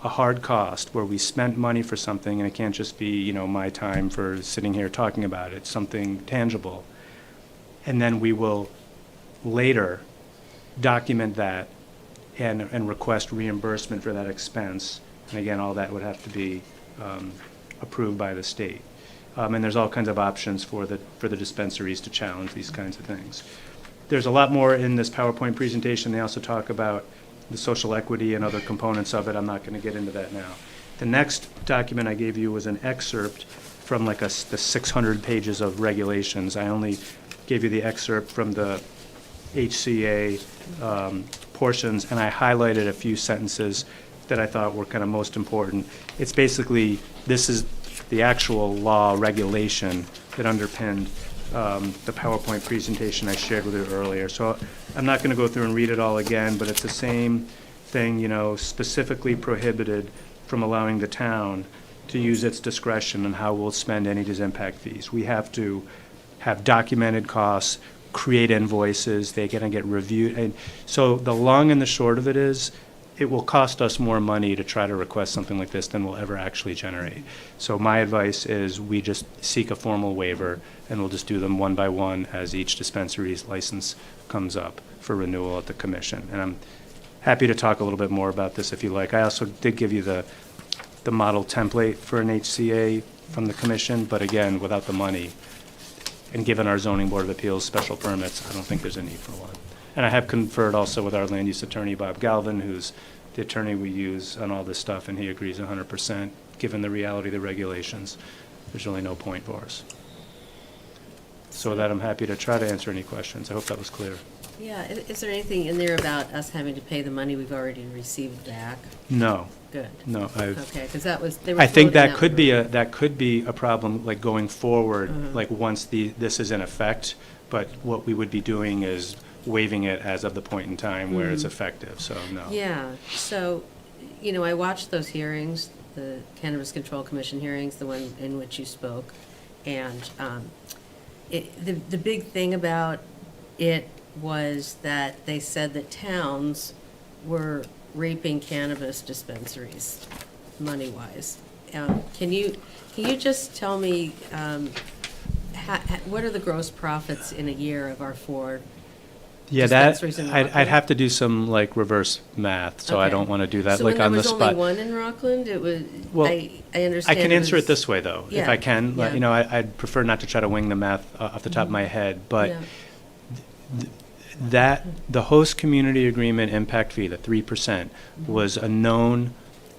a hard cost where we spent money for something, and it can't just be, my time for sitting here talking about it. It's something tangible. And then we will later document that and request reimbursement for that expense. And again, all that would have to be approved by the state. And there's all kinds of options for the dispensaries to challenge these kinds of things. There's a lot more in this PowerPoint presentation. They also talk about the social equity and other components of it. I'm not going to get into that now. The next document I gave you was an excerpt from the 600 pages of regulations. I only gave you the excerpt from the HCA portions, and I highlighted a few sentences that I thought were kind of most important. It's basically, this is the actual law regulation that underpinned the PowerPoint presentation I shared with you earlier. So I'm not going to go through and read it all again, but it's the same thing, specifically prohibited from allowing the town to use its discretion on how we'll spend any of these impact fees. We have to have documented costs, create invoices, they're going to get reviewed. And so the long and the short of it is, it will cost us more money to try to request something like this than we'll ever actually generate. So my advice is we just seek a formal waiver, and we'll just do them one by one as each dispensary's license comes up for renewal at the commission. And I'm happy to talk a little bit more about this if you like. I also did give you the model template for an HCA from the commission, but again, without the money, and given our zoning board of appeals special permits, I don't think there's a need for one. And I have conferred also with our land use attorney, Bob Galvin, who's the attorney we use on all this stuff, and he agrees 100%. Given the reality of the regulations, there's really no point for us. So with that, I'm happy to try to answer any questions. I hope that was clear. Yeah, is there anything in there about us having to pay the money we've already received back? No. Good. No, Okay, because that was, they were I think floating that could be one. that could be a problem, like going forward, like once this is in effect. But what we would be doing is waiving it as of the point in time where it's effective. So no. Yeah, so, I watched those hearings, the Cannabis Control Commission hearings, the one in which you spoke, and the big thing about it was that they said that towns were raping cannabis dispensaries, money-wise. Can you just tell me what are the gross profits in a year of our 4 Yeah, that dispensaries in I'd Rockland? have to do some reverse math, so I Okay. don't want to do that So when on the there was spot. only one in Rockland, it was, Well, I understand. I can answer it this way, though, if Yeah, I can. yeah. I'd prefer not to try to wing the math off the top of my head, but Yeah. the host community agreement impact fee, the 3%, was a known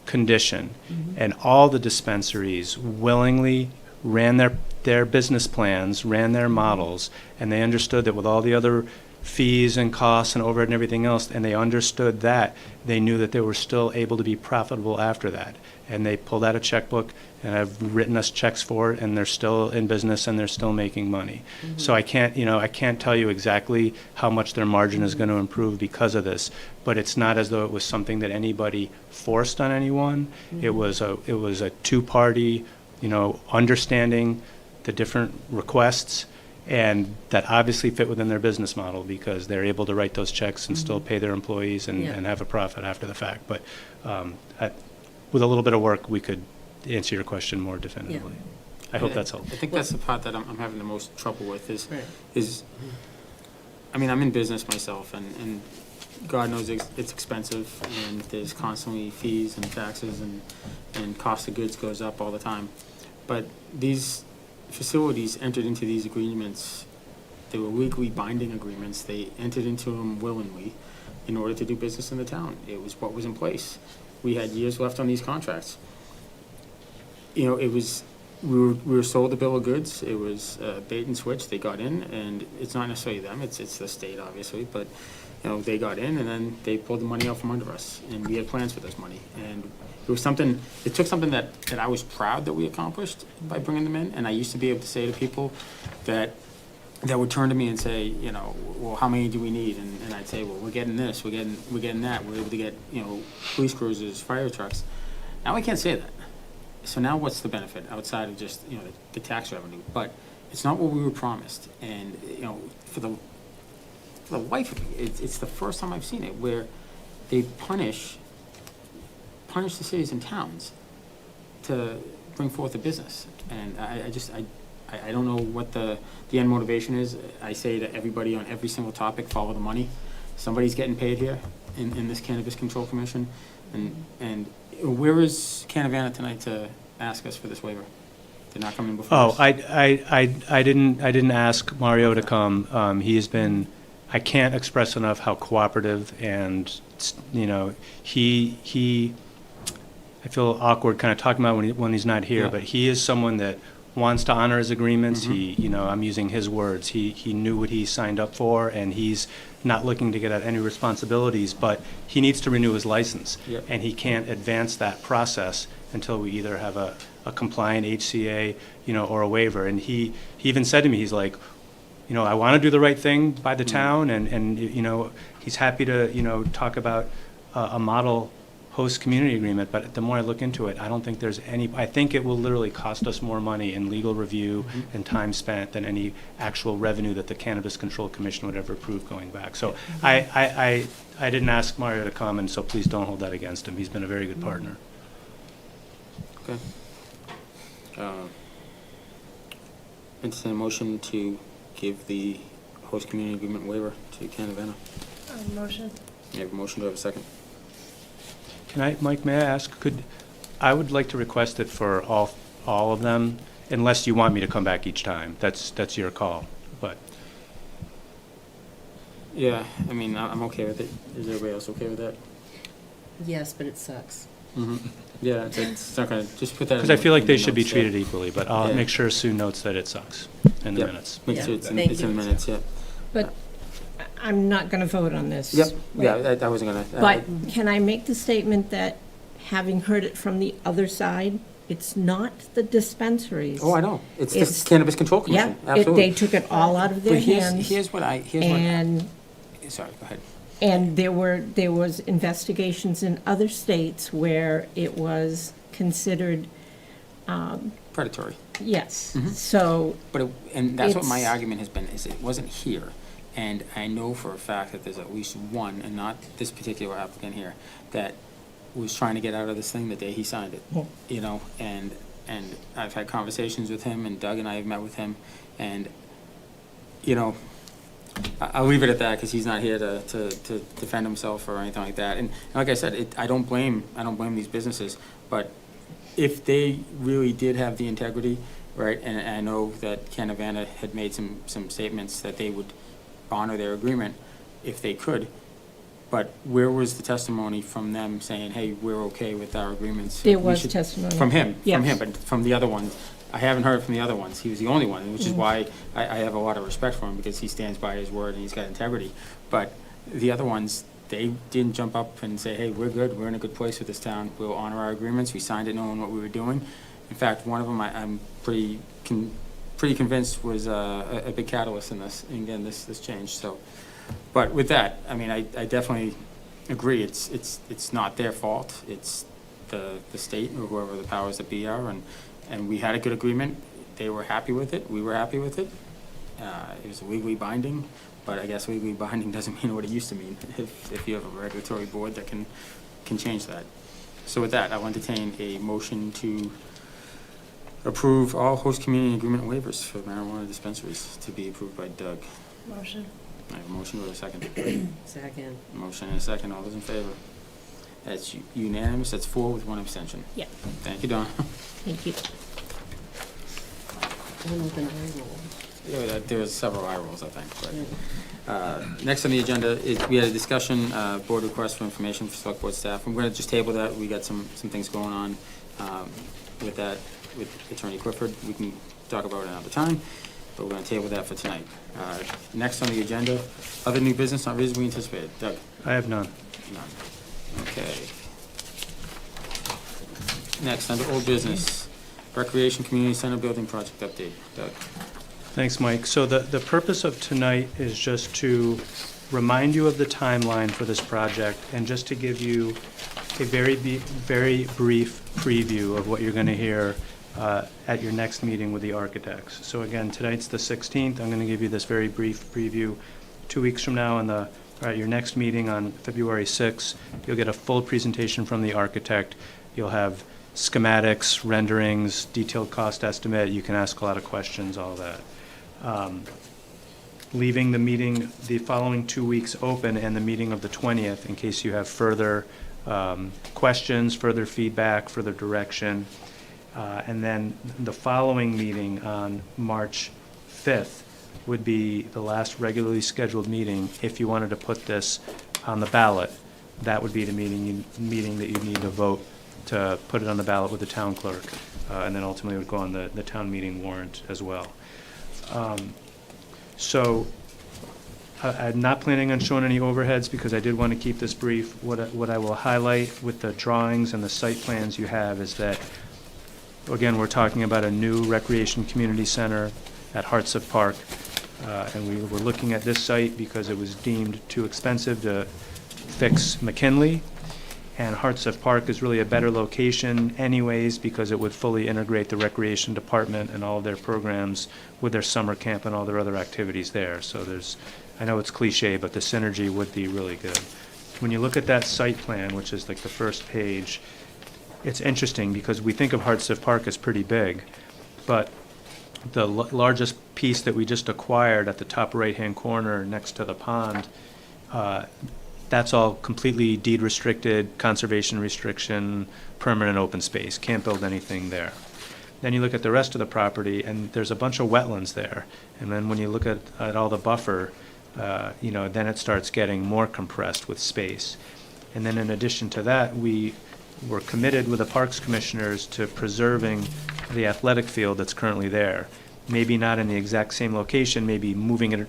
condition, and all the dispensaries willingly ran their business plans, ran their models, and they understood that with all the other fees and costs and overhead and everything else, and they understood that, they knew that they were still able to be profitable after that. And they pulled out a checkbook and have written us checks for it, and they're still in business and they're still making money. So I can't tell you exactly how much their margin is going to improve because of this, but it's not as though it was something that anybody forced on anyone. It was a two-party, understanding the different requests, and that obviously fit within their business model because they're able to write those checks and still pay their employees and have a profit after the fact. But with a little bit of work, we could answer your question more definitively. I hope that's helpful. I think that's the part that I'm having the most trouble with Right. I'm in business myself, and God knows it's expensive, and there's constantly fees and taxes, and cost of goods goes up all the time. But these facilities entered into these agreements. They were legally binding agreements. They entered into them willingly in order to do business in the town. It was what was in place. We had years left on these contracts. you know, it was, we were sold a bill of goods. It was bait and switch. They got in, and it's not necessarily them, it's the state, obviously, but, you know, they got in, and then they pulled the money out from under us, and we had plans for this money. And it was something, it took something that I was proud that we accomplished by bringing them in, and I used to be able to say to people that would turn to me and say, you know, well, how many do we need? And I'd say, well, we're getting this, we're getting that. We're able to get, you know, police cruisers, fire trucks. Now we can't say that. So now what's the benefit outside of just, you know, the tax revenue? But it's not what we were promised. And, you know, for the life of me, it's the first time I've seen it where they punish the cities and towns to bring forth a business. And I don't know what the end motivation is. I say to everybody on every single topic, follow the money. Somebody's getting paid here in this Cannabis Control Commission. And where is Canavana tonight to ask us for this waiver? They're not coming before us. I didn't ask Mario to come. He has been, I can't express enough how cooperative, and, you know, I feel awkward kind of talking about when he's not here, but he is someone that wants to honor his agreements. He, you know, I'm using his words. He knew what he signed up for, and he's not looking to get at any responsibilities, but he needs to renew his license. And he can't advance that process until we either have a compliant HCA, you know, or a waiver. And he even said to me, he's like, you know, I want to do the right thing by the town, and you know, he's happy to, you know, talk about a model host community agreement, but the more I look into it, I don't think there's any, I think it will literally cost us more money in legal review and time spent than any actual revenue that the Cannabis Control Commission would ever approve going back. So I didn't ask Mario to come, and so please don't hold that against him. He's been a very good partner. Okay. Entertain a motion to give the host community agreement waiver to Canavana. Motion. You have a motion, do I have a second? Can I, Mike, may I ask, I would like to request it for all of them, unless you want me to come back each time. That's your call, but. Yeah, I mean, I'm okay with it. Is everybody else okay with that? Yes, but it sucks. Yeah, it's not gonna, just put that. Because I feel like they should be treated equally, but I'll make sure Sue notes that it sucks in the minutes. Make sure it's in the minutes, yeah. But I'm not going to vote on this. Yep, right? yeah, I wasn't gonna. But can I make the statement that, having heard it from the other side, it's not the dispensaries. Oh, I know. It's the Cannabis Control Commission. Yeah, Absolutely. they took it all out of their hands. Here's what sorry, go ahead. And there was investigations in other states where it was considered, Predatory. yes, so. But and that's what my it's- argument has been, is it wasn't here. And I know for a fact that there's at least one, and not this particular applicant here, that was trying to get out of this thing the day he signed it. You know, and I've had conversations with him, and Doug and I have met with him, and, you know, I'll leave it at that, because he's not here to defend himself or anything like that. And like I said, I don't blame these businesses, but if they really did have the integrity, right, and I know that Canavana had made some statements that they would honor their agreement if they could, but where was the testimony from them saying, hey, we're okay with our agreements? There was testimony. From him, Yes. but from the other ones, I haven't heard from the other ones. He was the only one, which is why I have a lot of respect for him, because he stands by his word and he's got integrity. But the other ones, they didn't jump up and say, hey, we're good, we're in a good place with this town, we'll honor our agreements, we signed it knowing what we were doing. In fact, one of them I'm pretty convinced was a big catalyst in this, and again, this change. So, but with that, I mean, I definitely agree, it's not their fault, it's the state or whoever the powers that be are, and we had a good agreement. They were happy with it. We were happy with it. It was legally binding, but I guess legally binding doesn't mean what it used to mean if you have a regulatory board that can change that. So with that, I'll entertain a motion to approve all host community agreement waivers for marijuana dispensaries to be approved by Doug. Motion. I have a motion with a second. Second. Motion and a second. All those in favor? That's unanimous. That's 4 with 1 abstention. Yeah. Thank you, Don. Thank you. One with an eye roll. Yeah, there was several eye rolls, I think. But, next on the agenda is, we had a discussion, board request for information for select board staff. I'm gonna just table that. We got some things going on, with that. with Attorney Clifford. We can talk about it another time, but we're gonna table that for tonight. Next on the agenda, other new business not reasonably anticipated. Doug? I have none. None. Okay. Next, under old business, Recreation Community Center Building Project update. Doug? Thanks, Mike. So the purpose of tonight is just to remind you of the timeline for this project and just to give you a very brief preview of what you're going to hear at your next meeting with the architects. So again, tonight's the 16th. I'm going to give you this very brief preview. 2 weeks from now, at your next meeting on February 6th, you'll get a full presentation from the architect. You'll have schematics, renderings, detailed cost estimate. You can ask a lot of questions, all that. Leaving the meeting the following 2 weeks open and the meeting of the 20th in case you have further questions, further feedback, further direction. And then the following meeting on March 5th would be the last regularly scheduled meeting. If you wanted to put this on the ballot, that would be the meeting that you'd need to vote to put it on the ballot with the town clerk. And then ultimately it would go on the town meeting warrant as well. So I'm not planning on showing any overheads because I did want to keep this brief. What I will highlight with the drawings and the site plans you have is that, again, we're talking about a new recreation community center at Hartsuff Park. And we were looking at this site because it was deemed too expensive to fix McKinley. And Hartsuff Park is really a better location anyways because it would fully integrate the recreation department and all of their programs with their summer camp and all their other activities there. So I know it's cliche, but the synergy would be really good. When you look at that site plan, which is like the first page, it's interesting because we think of Hartsuff Park as pretty big, but the largest piece that we just acquired at the top right-hand corner next to the pond, that's all completely deed restricted, conservation restriction, permanent open space. Can't build anything there. Then you look at the rest of the property, and there's a bunch of wetlands there. And then when you look at all the buffer, then it starts getting more compressed with space. And then in addition to that, we were committed with the Parks Commissioners to preserving the athletic field that's currently there. Maybe not in the exact same location, maybe moving it,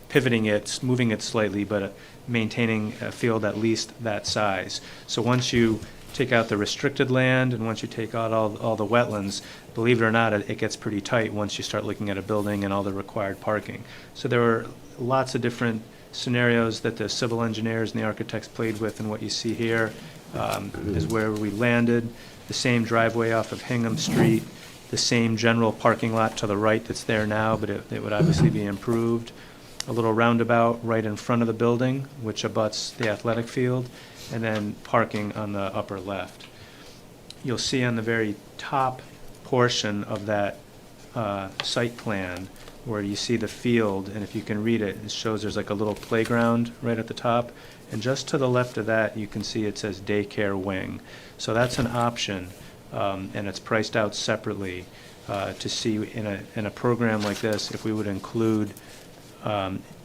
pivoting it, moving it slightly, but maintaining a field at least that size. So once you take out the restricted land and once you take out all the wetlands, believe it or not, it gets pretty tight once you start looking at a building and all the required parking. So there were lots of different scenarios that the civil engineers and the architects played with, and what you see here is where we landed. The same driveway off of Hingham Street, the same general parking lot to the right that's there now, but it would obviously be improved. A little roundabout right in front of the building, which abuts the athletic field, and then parking on the upper left. You'll see on the very top portion of that site plan where you see the field, and if you can read it, it shows there's like a little playground right at the top, and just to the left of that you can see it says daycare wing. So that's an option, and it's priced out separately to see in a program like this if we would include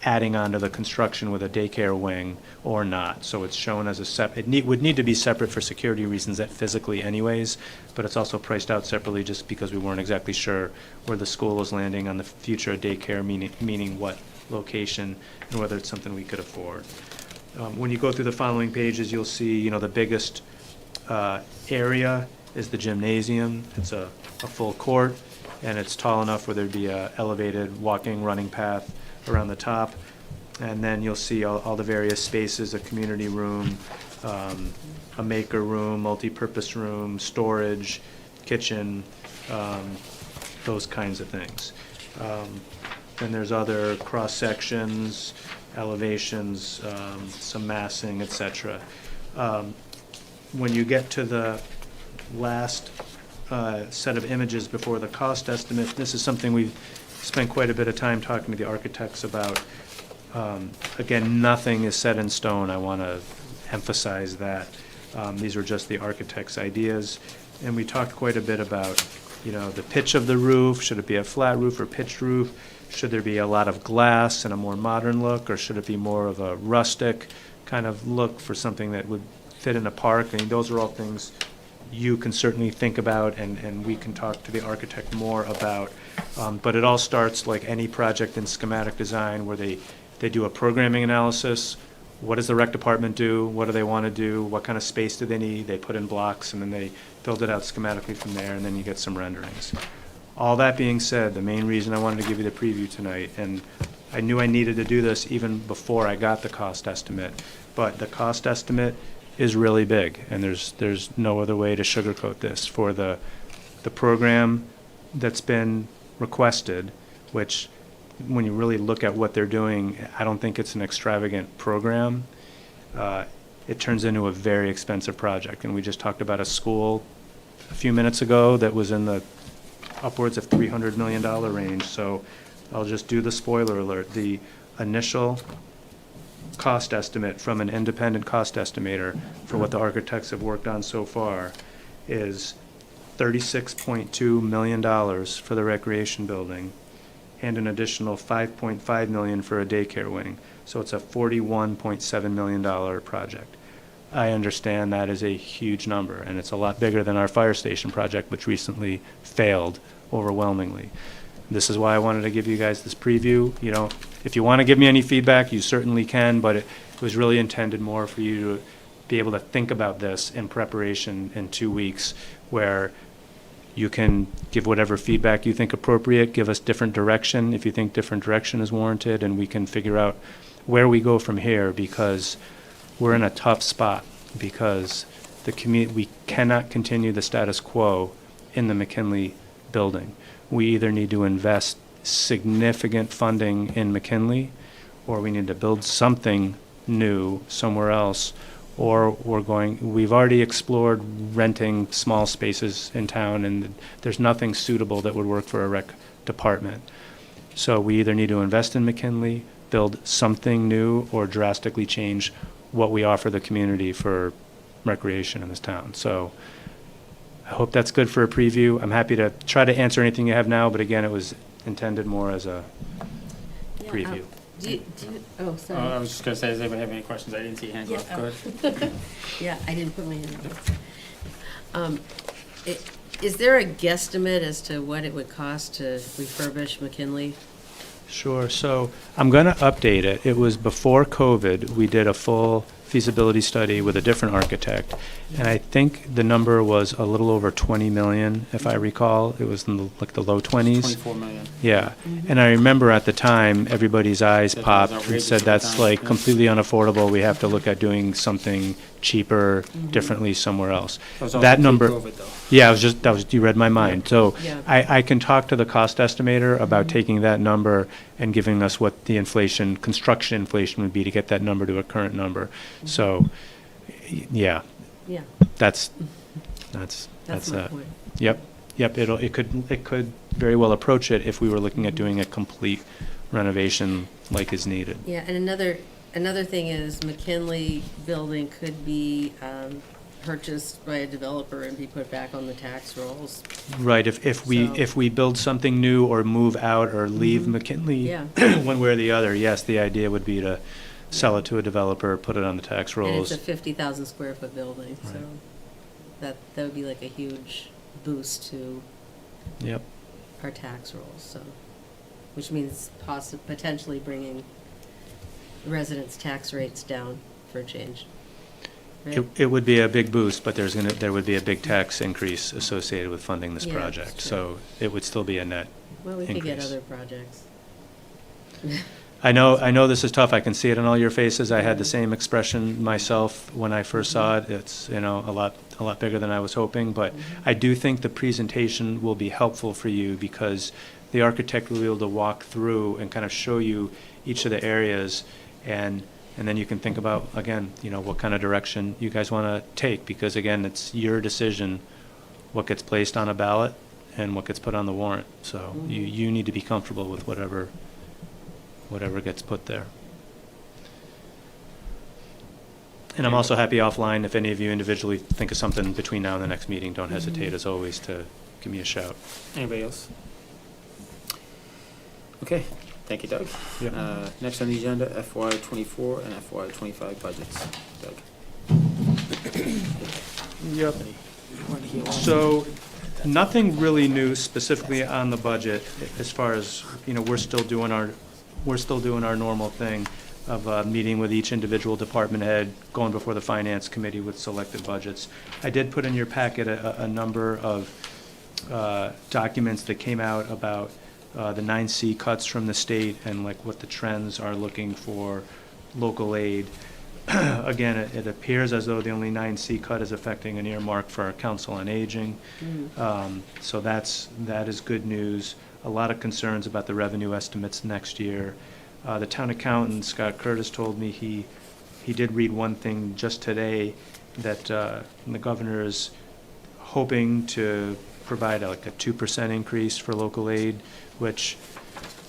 adding on to the construction with a daycare wing or not. So it's shown as a separate, would need to be separate for security reasons physically anyways, but it's also priced out separately just because we weren't exactly sure where the school was landing on the future daycare, meaning what location and whether it's something we could afford. When you go through the following pages, you'll see, the biggest area is the gymnasium. It's a full court, and it's tall enough where there'd be a elevated walking, running path around the top. And then you'll see all the various spaces, a community room, a maker room, multi-purpose room, storage, kitchen, those kinds of things. Then there's other cross sections, elevations, some massing, etc. When you get to the last set of images before the cost estimate, this is something we've spent quite a bit of time talking to the architects about. Again, nothing is set in stone. I want to emphasize that. These are just the architect's ideas. And we talked quite a bit about, the pitch of the roof. Should it be a flat roof or pitched roof? Should there be a lot of glass and a more modern look, or should it be more of a rustic kind of look for something that would fit in a park? I mean, those are all things you can certainly think about, and we can talk to the architect more about. But it all starts like any project in schematic design where they do a programming analysis. What does the rec department do? What do they want to do? What kind of space do they need? They put in blocks, and then they build it out schematically from there, and then you get some renderings. All that being said, the main reason I wanted to give you the preview tonight, and I knew I needed to do this even before I got the cost estimate, but the cost estimate is really big, and there's no other way to sugarcoat this. For the program that's been requested, which when you really look at what they're doing, I don't think it's an extravagant program. It turns into a very expensive project, and we just talked about a school a few minutes ago that was in the upwards of $300 million range. So I'll just do the spoiler alert. The initial cost estimate from an independent cost estimator for what the architects have worked on so far is $36.2 million for the recreation building and an additional $5.5 million for a daycare wing. So it's a $41.7 million project. I understand that is a huge number, and it's a lot bigger than our fire station project, which recently failed overwhelmingly. This is why I wanted to give you guys this preview. You know, if you want to give me any feedback, you certainly can, but it was really intended more for you to be able to think about this in preparation in 2 weeks, where you can give whatever feedback you think appropriate, give us different direction if you think different direction is warranted, and we can figure out where we go from here, because we're in a tough spot, because we cannot continue the status quo in the McKinley building. We either need to invest significant funding in McKinley, or we need to build something new somewhere else, or we've already explored renting small spaces in town, and there's nothing suitable that would work for a rec department. So we either need to invest in McKinley, build something new, or drastically change what we offer the community for recreation in this town. So I hope that's good for a preview. I'm happy to try to answer anything you have now, but again, it was intended more as a preview. Oh, sorry. I was just going to say, does anybody have any questions? I didn't see a hand go up. Go ahead. Yeah, I didn't put my hand up. Is there a guesstimate as to what it would cost to refurbish McKinley? Sure. So I'm going to update it. It was before COVID. We did a full feasibility study with a different architect, and I think the number was a little over 20 million, if I recall. It was in the low 20s. 24 million. Yeah. And I remember at the time, everybody's eyes That was popped and outrageous said at the that's time, like yeah. completely unaffordable. We have to look at doing something cheaper, differently somewhere else. That was also That number. pre-COVID, though. Yeah, you read my mind. So Yeah. I can talk to the cost estimator about taking that number and giving us what the construction inflation would be to get that number to a current number. So, yeah, Yeah. that's my that. point. Yep. It could very well approach it if we were looking at doing a complete renovation like is needed. Yeah, and another thing is McKinley building could be purchased by a developer and be put back on the tax rolls. Right, if we build something new or move out or leave McKinley, Yeah. one way or the other, yes, the idea would be to sell it to a developer, put it on the tax And rolls. it's a 50,000 square foot building, so Right. that would be like a huge boost to Yep. our tax rolls, so, which means potentially bringing residents' tax rates down for a change. Right? It would be a big boost, but there would be a big tax increase associated with funding this Yeah, project. that's So it would still be a net Well, we could get increase. other projects. I know this is tough. I can see it on all your faces. I had the same expression myself when I first saw it. It's, a lot bigger than I was hoping, but I do think the presentation will be helpful for you, because the architect will be able to walk through and kind of show you each of the areas, and then you can think about, again, what kind of direction you guys want to take, because again, it's your decision what gets placed on a ballot and what gets put on the warrant. So you need to be comfortable with whatever gets put there. And I'm also happy offline, if any of you individually think of something between now and the next meeting, don't hesitate, as always, to give me a shout. Anybody else? Okay, thank you, Doug. Yep. Next on the agenda, FY '24 and FY '25 budgets. Doug? Yep. So, nothing really new specifically on the budget, as far as, we're still doing our normal thing of meeting with each individual department head, going before the finance committee with selected budgets. I did put in your packet a number of documents that came out about the 9C cuts from the state and like what the trends are looking for local aid. Again, it appears as though the only 9C cut is affecting an earmark for our Council on Aging. So that is good news. A lot of concerns about the revenue estimates next year. The town accountant, Scott Curtis, told me he did read one thing just today, that the governor is hoping to provide like a 2% increase for local aid, which,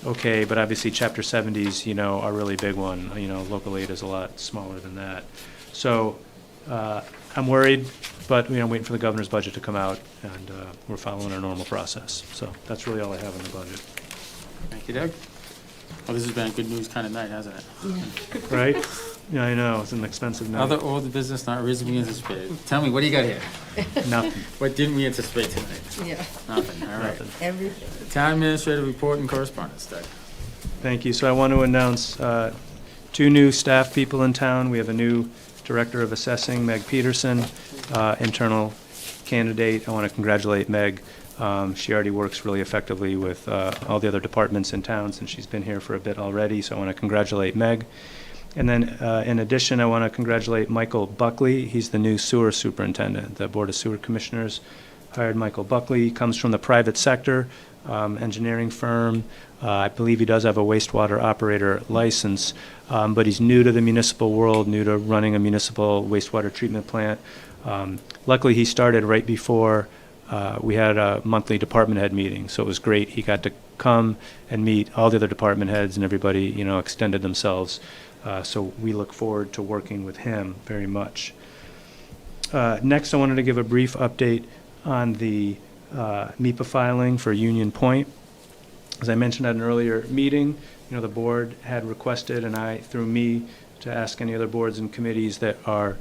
okay, but obviously Chapter 70s, are a really big one. Local aid is a lot smaller than that. So I'm worried, but I'm waiting for the governor's budget to come out, and we're following our normal process. So that's really all I have on the budget. Thank you, Doug. Well, this has been a good news kind of night, hasn't it? Yeah. Right? Yeah, I know, it's an expensive night. Other old business not reasonably anticipated. Tell me, what do you got here? Nothing. What didn't we anticipate tonight? Yeah. Nothing, all right. Nothing. Everything. Town administrative report and correspondence, Doug. Thank you. So I want to announce 2 new staff people in town. We have a new Director of Assessing, Meg Peterson, internal candidate. I want to congratulate Meg. She already works really effectively with all the other departments in town since she's been here for a bit already, so I want to congratulate Meg. And then in addition, I want to congratulate Michael Buckley. He's the new sewer superintendent. The Board of Sewer Commissioners hired Michael Buckley. He comes from the private sector, engineering firm. I believe he does have a wastewater operator license, but he's new to the municipal world, new to running a municipal wastewater treatment plant. Luckily, he started right before we had a monthly department head meeting, so it was great. He got to come and meet all the other department heads, and everybody, extended themselves. So we look forward to working with him very much. Next, I wanted to give a brief update on the MIPA filing for Union Point. As I mentioned at an earlier meeting, the board had requested, and through me, to ask any other boards and committees that are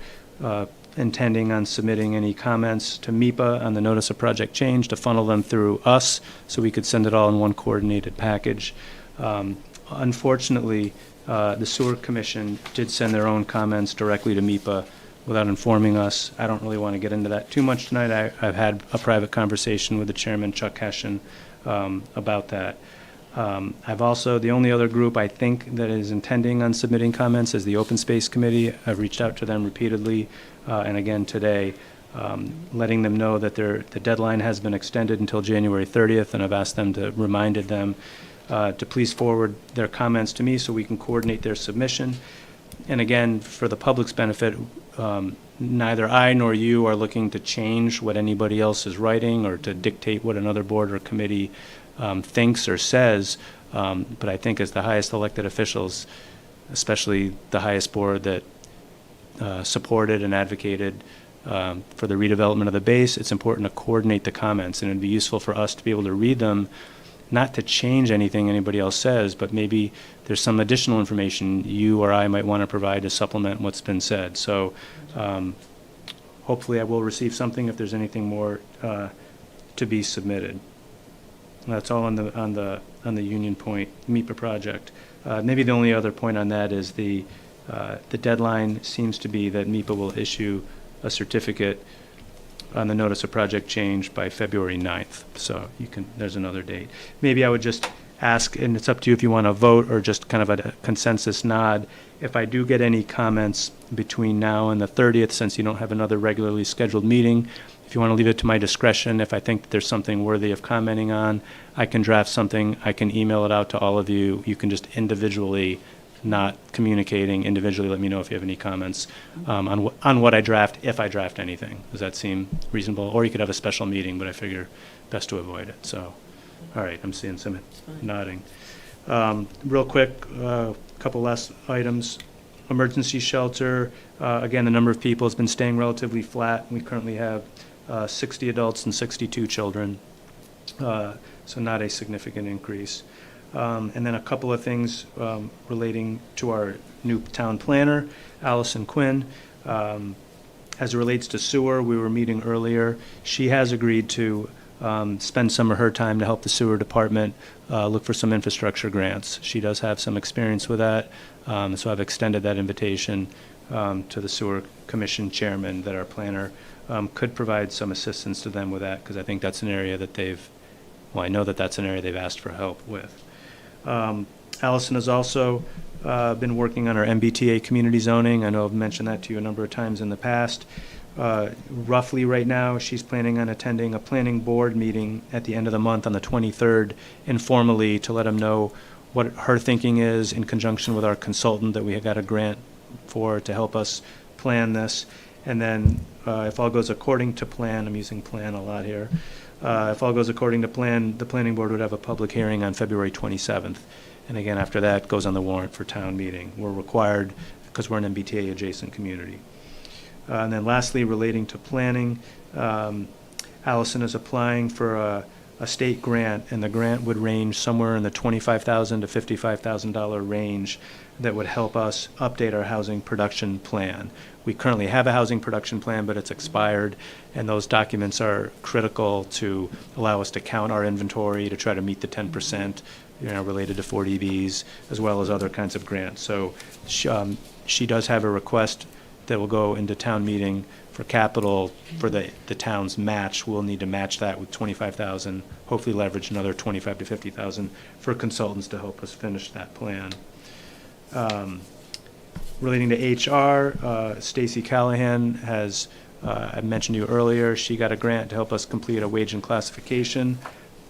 intending on submitting any comments to MIPA on the notice of project change to funnel them through us so we could send it all in one coordinated package. Unfortunately, the Sewer Commission did send their own comments directly to MIPA without informing us. I don't really want to get into that too much tonight. I've had a private conversation with the chairman, Chuck Hession, about that. I've also, the only other group I think that is intending on submitting comments is the Open Space Committee. I've reached out to them repeatedly, and again today, letting them know that the deadline has been extended until January 30th, and I've asked them reminded them to please forward their comments to me so we can coordinate their submission. And again, for the public's benefit, neither I nor you are looking to change what anybody else is writing or to dictate what another board or committee thinks or says, but I think as the highest elected officials, especially the highest board that supported and advocated for the redevelopment of the base, it's important to coordinate the comments, and it'd be useful for us to be able to read them, not to change anything anybody else says, but maybe there's some additional information you or I might want to provide to supplement what's been said. So hopefully I will receive something if there's anything more to be submitted. That's all on the Union Point MIPA project. Maybe the only other point on that is the deadline seems to be that MIPA will issue a certificate on the notice of project change by February 9th. So there's another date. Maybe I would just ask, and it's up to you if you want to vote or just kind of a consensus nod, if I do get any comments between now and the 30th, since you don't have another regularly scheduled meeting, if you want to leave it to my discretion, if I think that there's something worthy of commenting on, I can draft something, I can email it out to all of you. You can just individually, not communicating, individually let me know if you have any comments on what I draft, if I draft anything. Does that seem reasonable? Or you could have a special meeting, but I figure best to avoid it. So, all right, I'm seeing some nodding. Real quick, a couple last items. Emergency shelter, again, the number of people has been staying relatively flat. We currently have 60 adults and 62 children, so not a significant increase. And then a couple of things relating to our new town planner, Allison Quinn. As it relates to sewer, we were meeting earlier. She has agreed to spend some of her time to help the sewer department look for some infrastructure grants. She does have some experience with that, so I've extended that invitation to the sewer commission chairman, that our planner could provide some assistance to them with that, because I think that's an area that I know that that's an area they've asked for help with. Allison has also been working on our MBTA community zoning. I know I've mentioned that to you a number of times in the past. Roughly right now, she's planning on attending a planning board meeting at the end of the month on the 23rd, informally, to let them know what her thinking is in conjunction with our consultant that we had got a grant for to help us plan this. And then if all goes according to plan, I'm using plan a lot here, if all goes according to plan, the planning board would have a public hearing on February 27th. And again, after that, goes on the warrant for town meeting. We're required, because we're an MBTA adjacent community. And then lastly, relating to planning, Allison is applying for a state grant, and the grant would range somewhere in the $25,000 to $55,000 range that would help us update our housing production plan. We currently have a housing production plan, but it's expired, and those documents are critical to allow us to count our inventory, to try to meet the 10%, related to 40Bs, as well as other kinds of grants. So she does have a request that will go into town meeting for capital for the town's match. We'll need to match that with $25,000, hopefully leverage another $25,000 to $50,000 for consultants to help us finish that plan. Relating to HR, Stacy Callahan has, I mentioned to you earlier, she got a grant to help us complete a wage and classification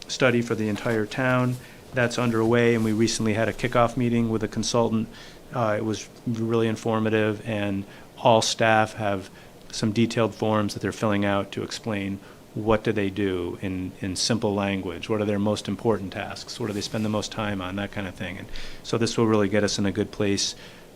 study for the entire town. That's underway, and we recently had a kickoff meeting with a consultant. It was really informative, and all staff have some detailed forms that they're filling out to explain what do they do in simple language, what are their most important tasks, what do they spend the most time on, that kind of thing. And so this will really get us in a good place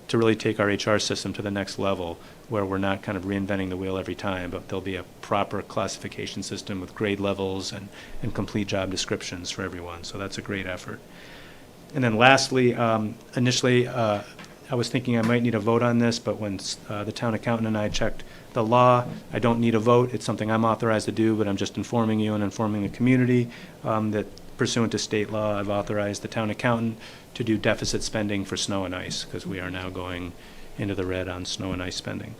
to really take our HR system to the next level, where we're not kind of reinventing the wheel every time, but there'll be a proper classification system with grade levels and complete job descriptions for everyone. So that's a great effort. And then lastly, initially, I was thinking I might need a vote on this, but when the town accountant and I checked the law, I don't need a vote. It's something I'm authorized to do, but I'm just informing you and informing the community that pursuant to state law, I've authorized the town accountant to do deficit spending for snow and ice, because we are now going into the red on snow and ice spending.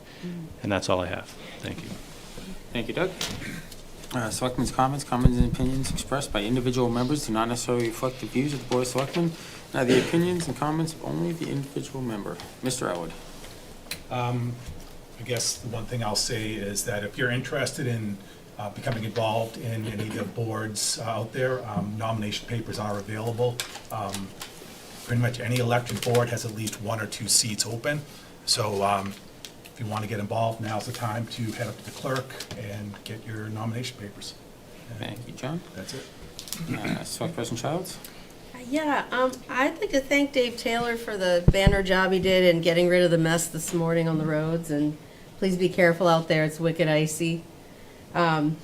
And that's all I have. Thank you. Thank you, Doug. Selectmen's comments and opinions expressed by individual members do not necessarily reflect the views of the Board of Selectmen, and the opinions and comments of only the individual member. Mr. Elwood. I guess the one thing I'll say is that if you're interested in becoming involved in any of the boards out there, nomination papers are available. Pretty much any elected board has at least 1 or 2 seats open. So if you want to get involved, now's the time to head up to the clerk and get your nomination papers. Thank you, John. That's it. Select Person Childs. Yeah, I'd like to thank Dave Taylor for the banner job he did in getting rid of the mess this morning on the roads, and please be careful out there, it's wicked icy. And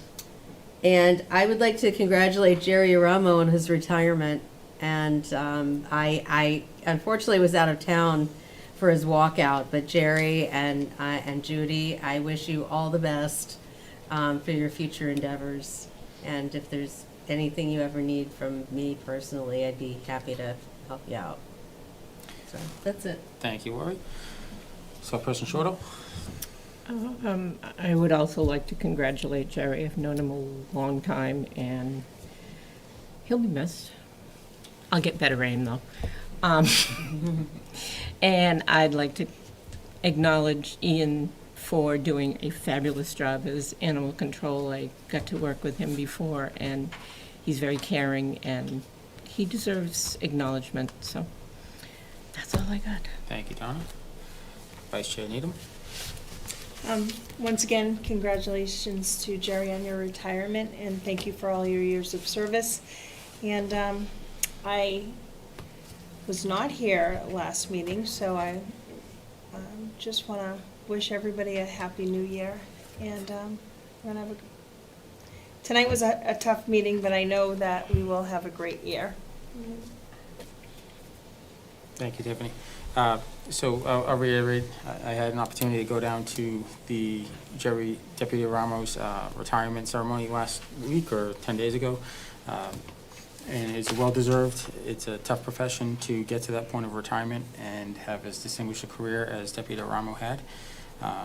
I would like to congratulate Jerry Aramo on his retirement, and I unfortunately was out of town for his walkout, but Jerry and Judy, I wish you all the best for your future endeavors, and if there's anything you ever need from me personally, I'd be happy to help you out. So that's it. Thank you, Lori. Select Person Shorto. I would also like to congratulate Jerry. I've known him a long time, and he'll be missed. I'll get better aim, though. And I'd like to acknowledge Ian for doing a fabulous job as animal control. I got to work with him before, and he's very caring, and he deserves acknowledgement. So that's all I got. Thank you, Donna. Vice Chair Needham. Once again, congratulations to Jerry on your retirement, and thank you for all your years of service. And I was not here at last meeting, so I just want to wish everybody a happy new year. And we're gonna have tonight was a tough meeting, but I know that we will have a great year. Thank you, Tiffany. So I'll reiterate, I had an opportunity to go down to the Deputy Ramos retirement ceremony last week or 10 days ago. And it's well-deserved. It's a tough profession to get to that point of retirement and have as distinguished a career as Deputy Ramo had.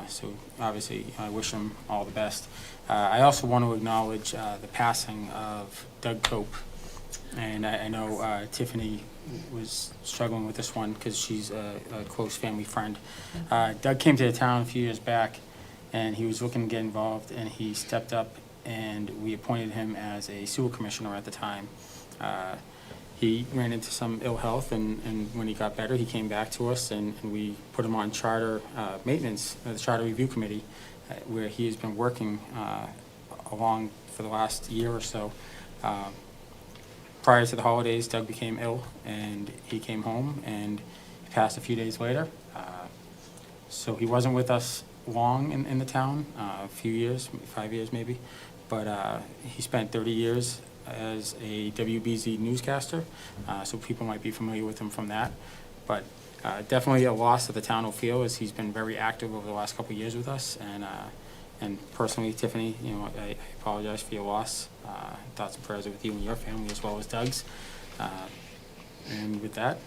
So obviously, I wish him all the best. I also want to acknowledge the passing of Doug Cope. And I know Tiffany was struggling with this one because she's a close family friend. Doug came to the town a few years back, and he was looking to get involved, and he stepped up, and we appointed him as a sewer commissioner at the time. He ran into some ill health, and when he got better, he came back to us, and we put him on charter maintenance, the charter review committee, where he has been working along for the last year or so. Prior to the holidays, Doug became ill, and he came home, and he passed a few days later. So he wasn't with us long in the town, a few years, 5 years maybe, but he spent 30 years as a WBZ newscaster, so people might be familiar with him from that. But definitely a loss that the town will feel, as he's been very active over the last couple of years with us, and personally, Tiffany, you know, I apologize for your loss. Thoughts and prayers are with you and your family, as well as Doug's. And with that,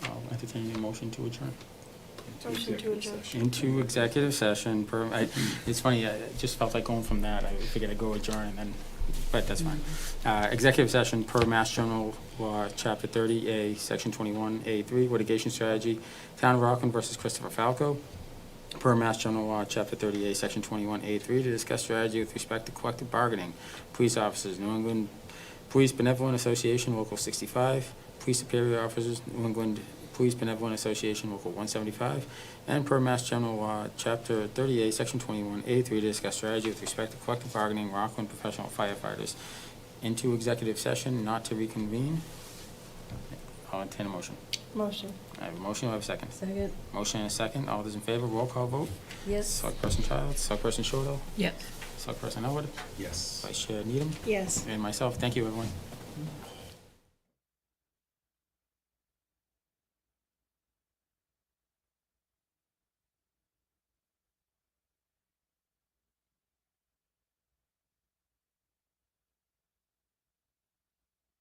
I'll entertain a motion to adjourn. Motion to adjourn. Into executive session. It's funny, I just felt like going from that. I figured I'd go adjourn and then, but that's fine. Executive session per Mass General Law, Chapter 30A, Section 21A3, litigation strategy, Town of Rockland versus Christopher Falco. Per Mass General Law, Chapter 38, Section 21A3, to discuss strategy with respect to collective bargaining. Police officers, New England Police Benevolent Association, Local 65. Police Superior Officers, New England Police Benevolent Association, Local 175. And per Mass General Law, Chapter 38, Section 21A3, to discuss strategy with respect to collective bargaining, Rockland professional firefighters. Into executive session, not to reconvene. I'll entertain a motion. Motion. I have a motion, I have a second. Second. Motion and a second. All those in favor, roll call vote. Yes. Selectperson Childs, Selectperson Shortall, Yes. Selectperson Elwood, Yes. Vice Chair Needham, Yes. and myself. Thank you, everyone.